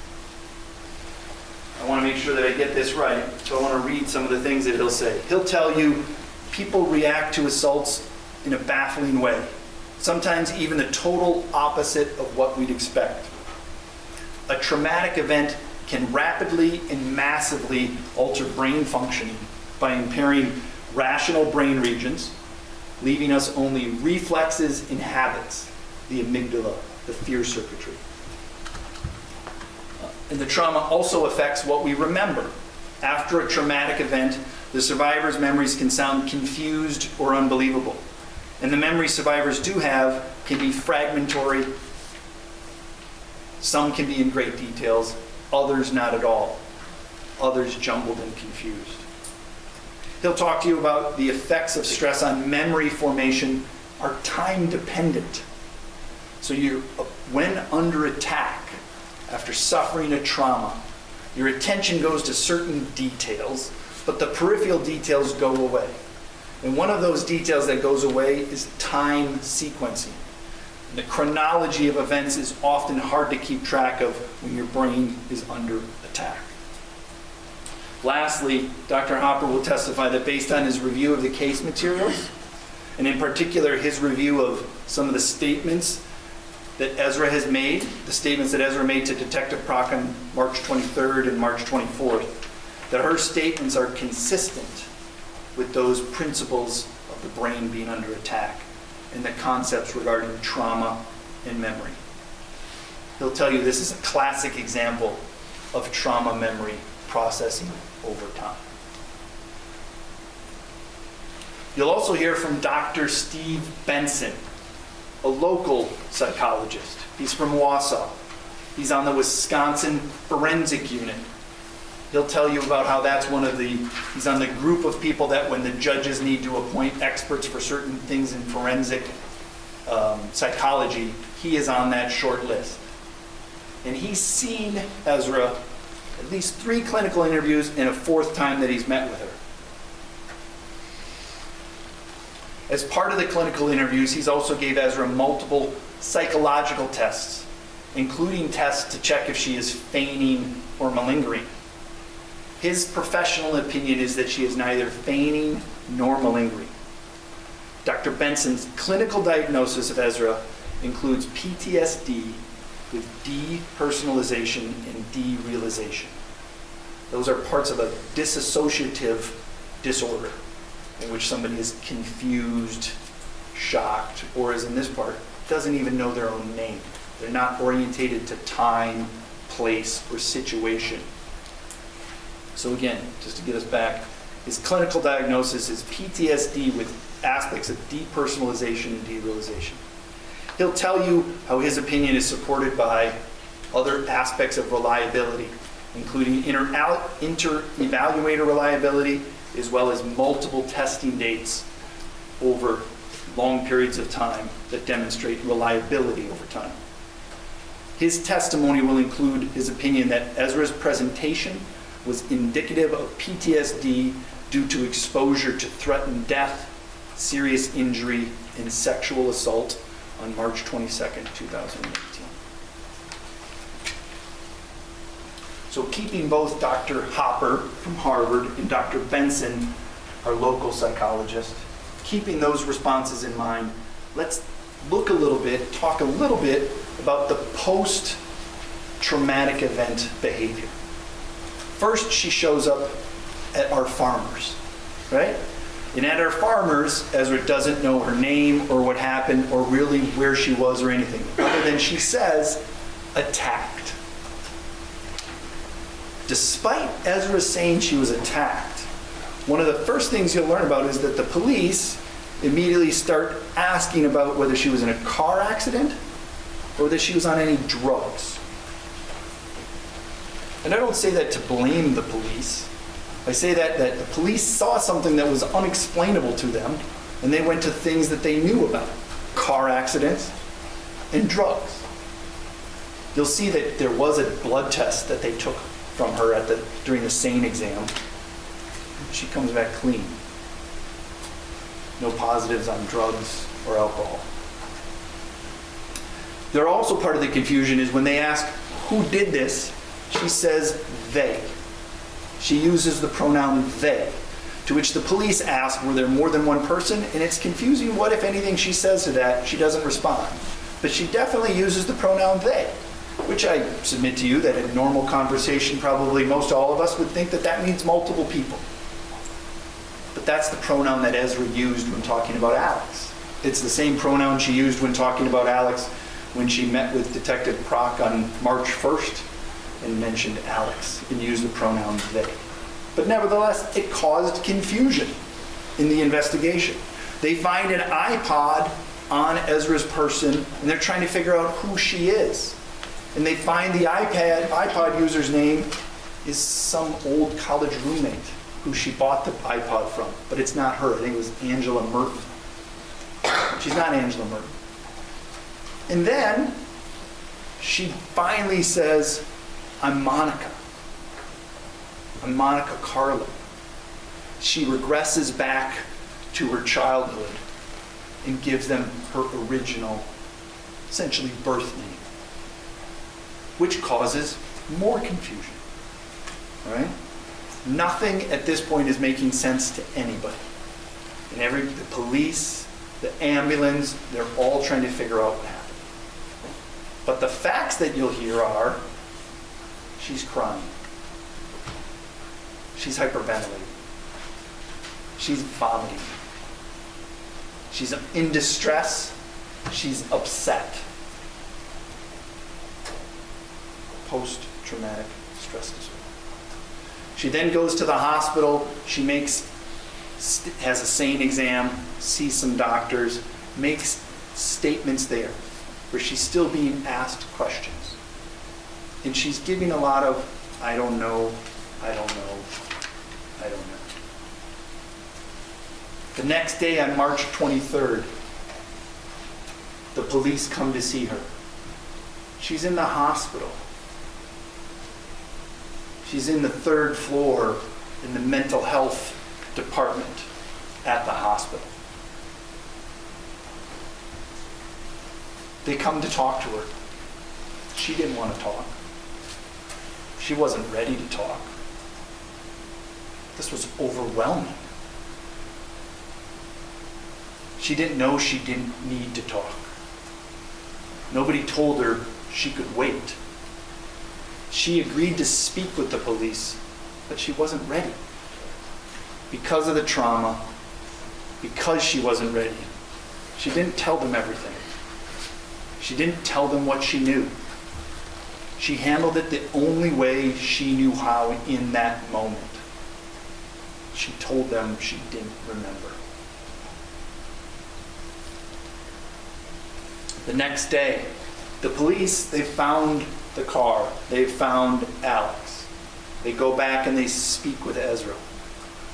I want to make sure that I get this right, so I want to read some of the things that he'll say. He'll tell you people react to assaults in a baffling way, sometimes even the total opposite of what we'd expect. A traumatic event can rapidly and massively alter brain functioning by impairing rational brain regions, leaving us only reflexes and habits, the amygdala, the fear circuitry. And the trauma also affects what we remember. After a traumatic event, the survivor's memories can sound confused or unbelievable. And the memories survivors do have can be fragmentary. Some can be in great details, others not at all. Others jumbled and confused. He'll talk to you about the effects of stress on memory formation are time dependent. So when under attack, after suffering a trauma, your attention goes to certain details, but the peripheral details go away. And one of those details that goes away is time sequencing. The chronology of events is often hard to keep track of when your brain is under attack. Lastly, Dr. Hopper will testify that based on his review of the case materials, and in particular his review of some of the statements that Ezra has made, the statements that Ezra made to Detective Prock on March 23rd and March 24th, that her statements are consistent with those principles of the brain being under attack and the concepts regarding trauma and memory. He'll tell you this is a classic example of trauma memory processing over time. You'll also hear from Dr. Steve Benson, a local psychologist. He's from Wausau. He's on the Wisconsin Forensic Unit. He'll tell you about how that's he's on the group of people that when the judges need to appoint experts for certain things in forensic psychology, he is on that short list. And he's seen Ezra at least 3 clinical interviews and a 4th time that he's met with her. As part of the clinical interviews, he's also gave Ezra multiple psychological tests, including tests to check if she is feigning or malingering. His professional opinion is that she is neither feigning nor malingering. Dr. Benson's clinical diagnosis of Ezra includes PTSD with depersonalization and derealization. Those are parts of a dissociative disorder in which somebody is confused, shocked, or as in this part, doesn't even know their own name. They're not orientated to time, place, or situation. So again, just to get us back, his clinical diagnosis is PTSD with aspects of depersonalization and derealization. He'll tell you how his opinion is supported by other aspects of reliability, including inter-evaluator reliability, as well as multiple testing dates over long periods of time that demonstrate reliability over time. His testimony will include his opinion that Ezra's presentation was indicative of PTSD due to exposure to threatened death, serious injury, and sexual assault on March 22nd, 2018. So keeping both Dr. Hopper from Harvard and Dr. Benson, our local psychologist, keeping those responses in mind, let's talk a little bit about the post-traumatic event behavior. First, she shows up at our farmers, right? And at our farmers, Ezra doesn't know her name or what happened or really where she was or anything, other than she says, attacked. Despite Ezra saying she was attacked, one of the first things you'll learn about is that the police immediately start asking about whether she was in a car accident or that she was on any drugs. And I don't say that to blame the police. I say that the police saw something that was unexplainable to them, and they went to things that they knew about. Car accidents and drugs. You'll see that there was a blood test that they took from her during the SANE exam. She comes back clean. No positives on drugs or alcohol. They're also part of the confusion is when they ask who did this, she says they. She uses the pronoun they, to which the police ask, were there more than one person? And it's confusing what, if anything, she says to that. She doesn't respond. But she definitely uses the pronoun they, which I submit to you that in normal conversation, probably most all of us would think that that means multiple people. But that's the pronoun that Ezra used when talking about Alex. It's the same pronoun she used when talking about Alex when she met with Detective Prock on March 1st and mentioned Alex and used the pronoun they. But nevertheless, it caused confusion in the investigation. They find an iPod on Ezra's person and they're trying to figure out who she is. And they find the iPod user's name is some old college roommate who she bought the iPod from, but it's not her. I think it was Angela Merton. She's not Angela Merton. And then she finally says, I'm Monica. I'm Monica Carlo. She regresses back to her childhood and gives them her original essentially birth name, which causes more confusion. All right? Nothing at this point is making sense to anybody. And the police, the ambulance, they're all trying to figure out what happened. But the facts that you'll hear are, she's crying. She's hyperventilating. She's vomiting. She's in distress. She's upset. Post-traumatic stress disorder. She then goes to the hospital. She has a SANE exam, sees some doctors, makes statements there where she's still being asked questions. And she's giving a lot of, I don't know, I don't know, I don't know. The next day on March 23rd, the police come to see her. She's in the hospital. She's in the 3rd floor in the mental health department at the hospital. They come to talk to her. She didn't want to talk. She wasn't ready to talk. This was overwhelming. She didn't know she didn't need to talk. Nobody told her she could wait. She agreed to speak with the police, but she wasn't ready. Because of the trauma, because she wasn't ready, she didn't tell them everything. She didn't tell them what she knew. She handled it the only way she knew how in that moment. She told them she didn't remember. The next day, the police, they found the car. They found Alex. They go back and they speak with Ezra.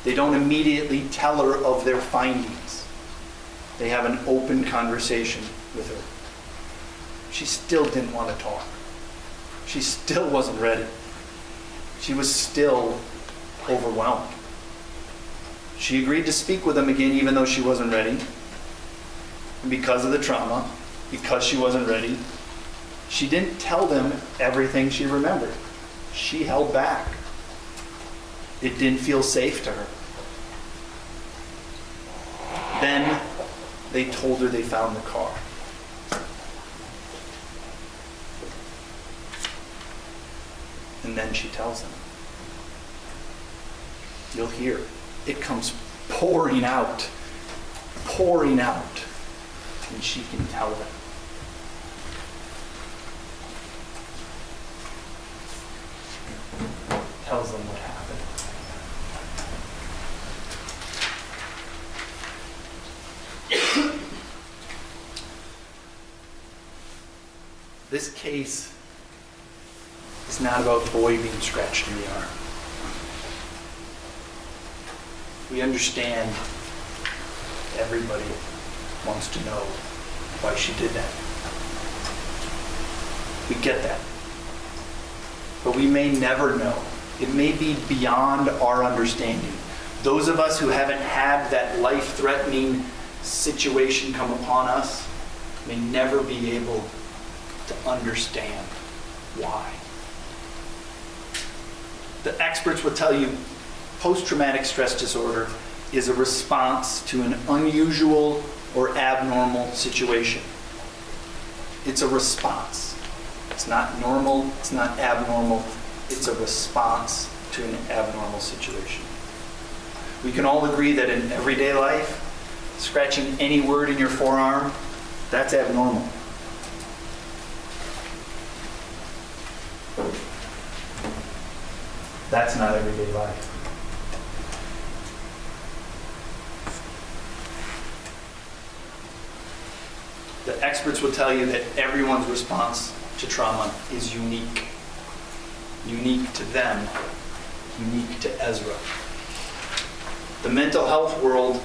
They don't immediately tell her of their findings. They have an open conversation with her. She still didn't want to talk. She still wasn't ready. She was still overwhelmed. She agreed to speak with them again even though she wasn't ready. And because of the trauma, because she wasn't ready, she didn't tell them everything she remembered. She held back. It didn't feel safe to her. Then they told her they found the car. And then she tells them. You'll hear. It comes pouring out. And she can tell them. Tells them what happened. This case is not about the boy being scratched in the arm. We understand everybody wants to know why she did that. We get that. But we may never know. It may be beyond our understanding. Those of us who haven't had that life-threatening situation come upon us may never be able to understand why. The experts will tell you post-traumatic stress disorder is a response to an unusual or abnormal situation. It's a response. It's not normal, it's not abnormal, it's a response to an abnormal situation. We can all agree that in everyday life, scratching any word in your forearm, that's abnormal. That's not everyday life. The experts will tell you that everyone's response to trauma is unique. Unique to them, unique to Ezra. In the mental health world,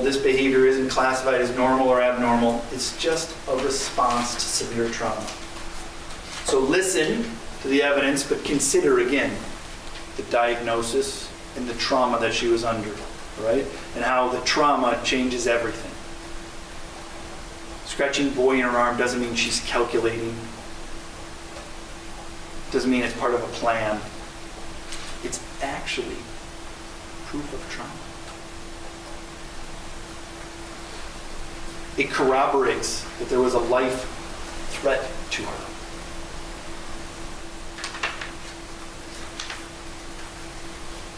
this behavior isn't classified as normal or abnormal. It's just a response to severe trauma. So listen to the evidence, but consider again the diagnosis and the trauma that she was under, right? And how the trauma changes everything. Scratching boy in her arm doesn't mean she's calculating. Doesn't mean it's part of a plan. It's actually proof of trauma. It corroborates that there was a life threat to her.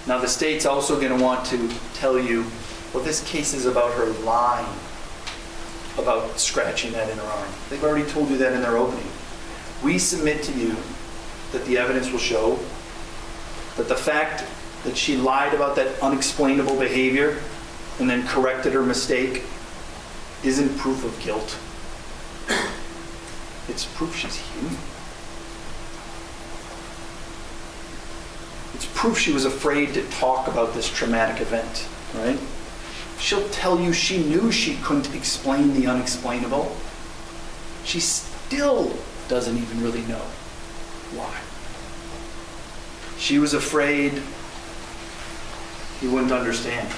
Now the state's also going to want to tell you, well, this case is about her lying about scratching that in her arm. They've already told you that in their opening. We submit to you that the evidence will show that the fact that she lied about that unexplainable behavior and then corrected her mistake isn't proof of guilt. It's proof she's human. It's proof she was afraid to talk about this traumatic event, right? She'll tell you she knew she couldn't explain the unexplainable. She still doesn't even really know why. She was afraid he wouldn't understand.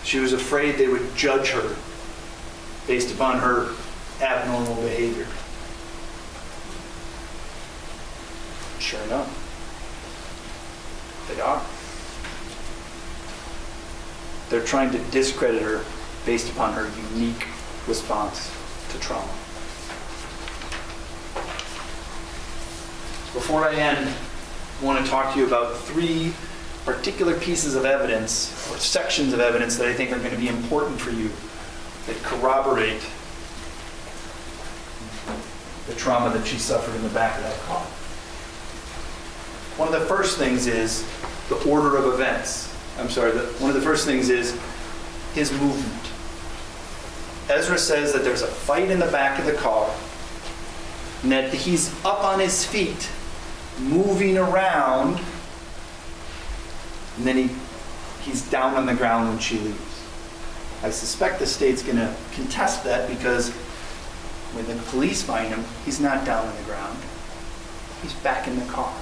She was afraid they would judge her based upon her abnormal behavior. Sure enough, they are. They're trying to discredit her based upon her unique response to trauma. Before I end, I want to talk to you about 3 particular pieces of evidence or sections of evidence that I think are going to be important for you that corroborate the trauma that she suffered in the back of that car. One of the first things is the order of events. One of the first things is his movement. Ezra says that there's a fight in the back of the car and that he's up on his feet, moving around, and then he's down on the ground when she leaves. I suspect the state's going to contest that because when the police find him, he's not down on the ground. He's back in the car.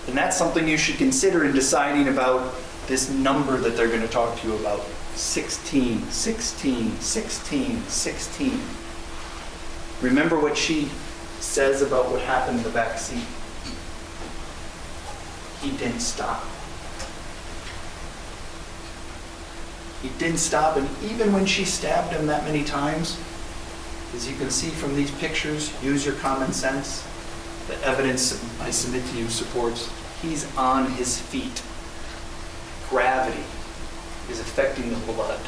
And that's something you should consider in deciding about this number that they're going to talk to you about. 16, 16, 16, 16. Remember what she says about what happened in the back seat? He didn't stop. He didn't stop, and even when she stabbed him that many times, as you can see from these pictures, use your common sense. The evidence I submit to you supports he's on his feet. Gravity is affecting the blood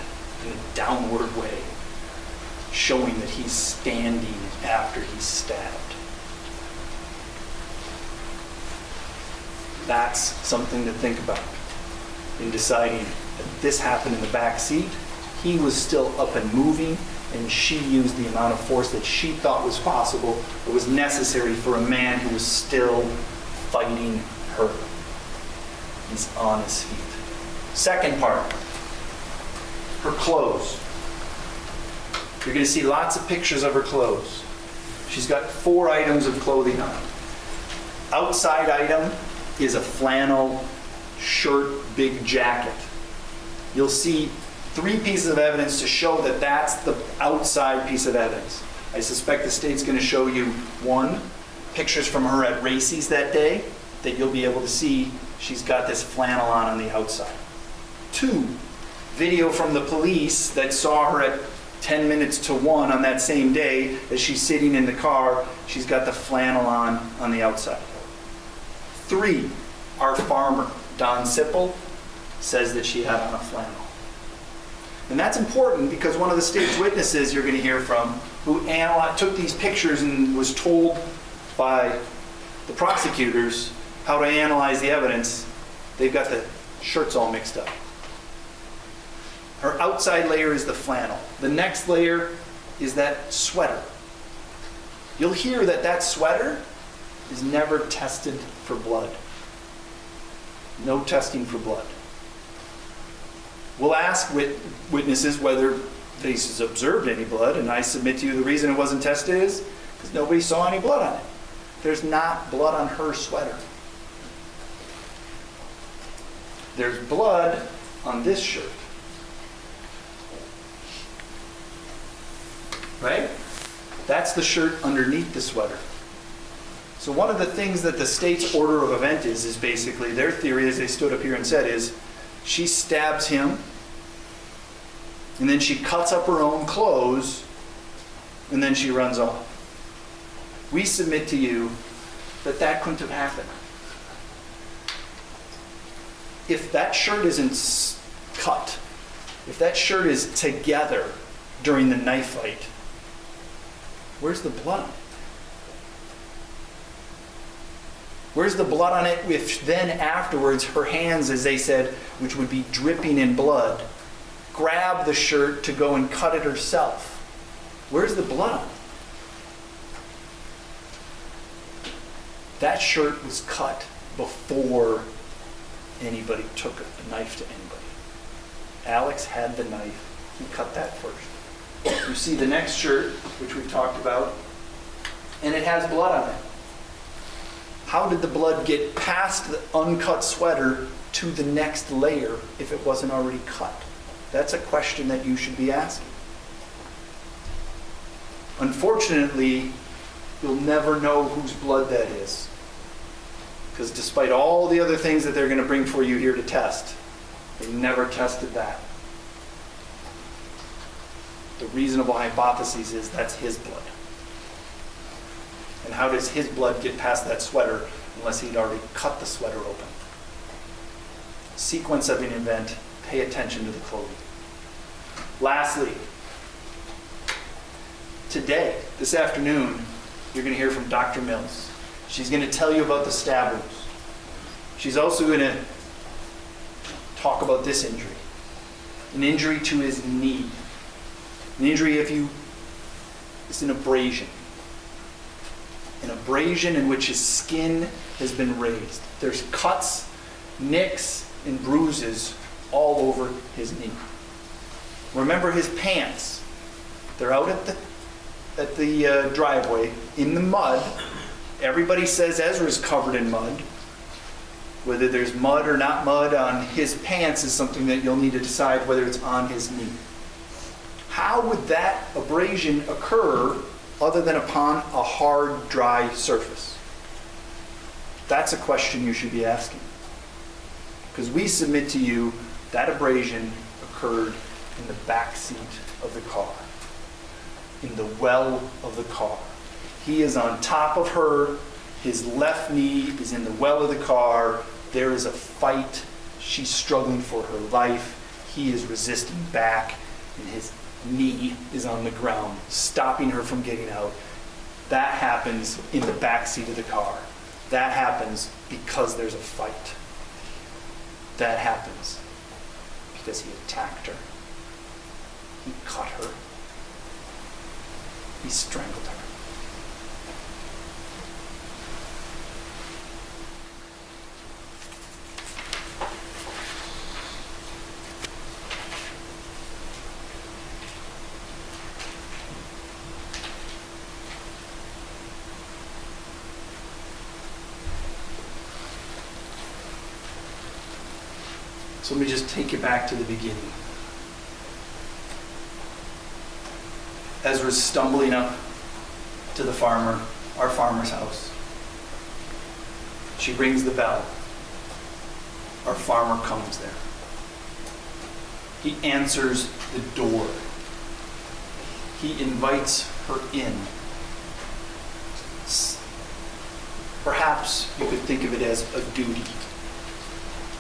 in a downward way, showing that he's standing after he's stabbed. That's something to think about in deciding that this happened in the back seat. He was still up and moving, and she used the amount of force that she thought was possible, that was necessary for a man who was still fighting her. He's on his feet. Second part, her clothes. You're going to see lots of pictures of her clothes. She's got 4 items of clothing on. Outside item is a flannel shirt, big jacket. You'll see 3 pieces of evidence to show that that's the outside piece of evidence. I suspect the state's going to show you 1, pictures from her at Racy's that day that you'll be able to see she's got this flannel on the outside. 2, video from the police that saw her at 10 minutes to 1 on that same day as she's sitting in the car. She's got the flannel on the outside. 3, our farmer, Don Sipple, says that she had on a flannel. And that's important because one of the state's witnesses you're going to hear from, who took these pictures and was told by the prosecutors how to analyze the evidence, they've got the shirts all mixed up. Her outside layer is the flannel. The next layer is that sweater. You'll hear that sweater is never tested for blood. No testing for blood. We'll ask witnesses whether they observed any blood, and I submit to you the reason it wasn't tested is because nobody saw any blood on it. There's not blood on her sweater. There's blood on this shirt. right? That's the shirt underneath the sweater. So one of the things that the state's order of event is basically, their theory, as they stood up here and said, is she stabs him, and then she cuts up her own clothes, and then she runs off. We submit to you that that couldn't have happened. If that shirt isn't cut, if that shirt is together during the knife fight, where's the blood? Where's the blood on it if then afterwards her hands, as they said, which would be dripping in blood, grab the shirt to go and cut it herself? Where's the blood on it? That shirt was cut before anybody took a knife to anybody. Alex had the knife. He cut that first. You see the next shirt, which we've talked about, and it has blood on it. How did the blood get past the uncut sweater to the next layer if it wasn't already cut? That's a question that you should be asking. Unfortunately, you'll never know whose blood that is. Because despite all the other things that they're going to bring for you here to test, they never tested that. The reasonable hypothesis is that's his blood. And how does his blood get past that sweater unless he'd already cut the sweater open? Sequence of an event, pay attention to the clothing. Lastly, today, this afternoon, you're going to hear from Dr. Mills. She's going to tell you about the stab wounds. She's also going to talk about this injury. An injury to his knee. An injury it's an abrasion. An abrasion in which his skin has been raised. There's cuts, nicks, and bruises all over his knee. Remember his pants. They're out at the driveway in the mud. Everybody says Ezra's covered in mud. Whether there's mud or not mud on his pants is something that you'll need to decide whether it's on his knee. How would that abrasion occur other than upon a hard, dry surface? That's a question you should be asking. Because we submit to you that abrasion occurred in the back seat of the car, in the well of the car. He is on top of her. His left knee is in the well of the car. There is a fight. She's struggling for her life. He is resisting back, and his knee is on the ground, stopping her from getting out. That happens in the back seat of the car. That happens because there's a fight. That happens because he attacked her. He cut her. He strangled her. So let me just take you back to the beginning. Ezra's stumbling up to our farmer's house. She rings the bell. Our farmer comes there. He answers the door. He invites her in. Perhaps you could think of it as a duty.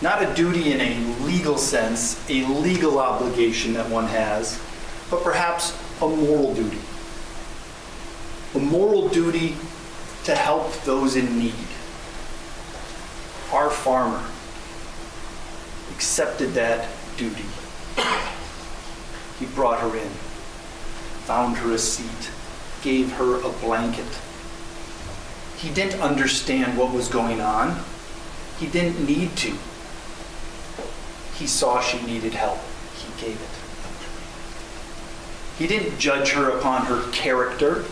Not a duty in a legal sense, a legal obligation that one has, but perhaps a moral duty. A moral duty to help those in need. Our farmer accepted that duty. He brought her in, found her a seat, gave her a blanket. He didn't understand what was going on. He didn't need to. He saw she needed help. He gave it. He didn't judge her upon her character.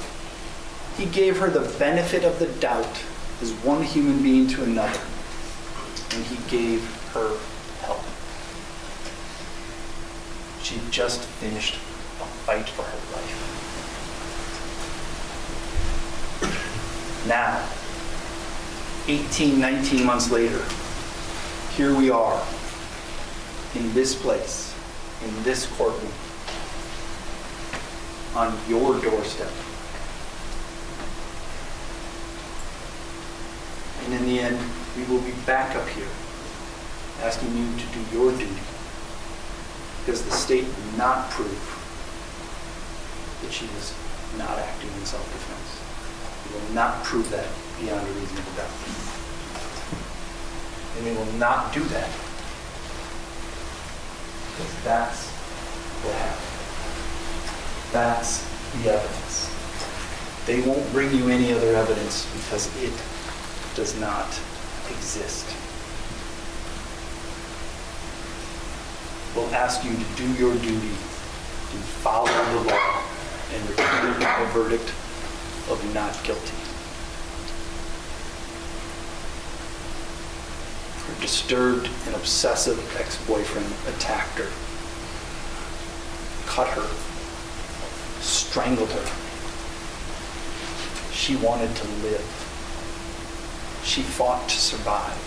He gave her the benefit of the doubt as one human being to another. And he gave her help. She just finished a fight for her life. Now, 18, 19 months later, here we are in this place, in this courtroom, on your doorstep. And in the end, we will be back up here asking you to do your duty, because the state will not prove that she was not acting in self-defense. We will not prove that beyond a reasonable doubt. And we will not do that because that's what happened. That's the evidence. They won't bring you any other evidence because it does not exist. We'll ask you to do your duty and follow the law and return a verdict of not guilty. Her disturbed and obsessive ex-boyfriend attacked her, cut her, strangled her. She wanted to live. She fought to survive.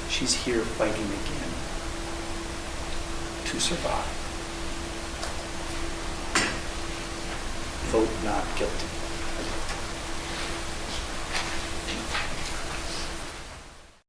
She's here fighting again to survive. Vote not guilty.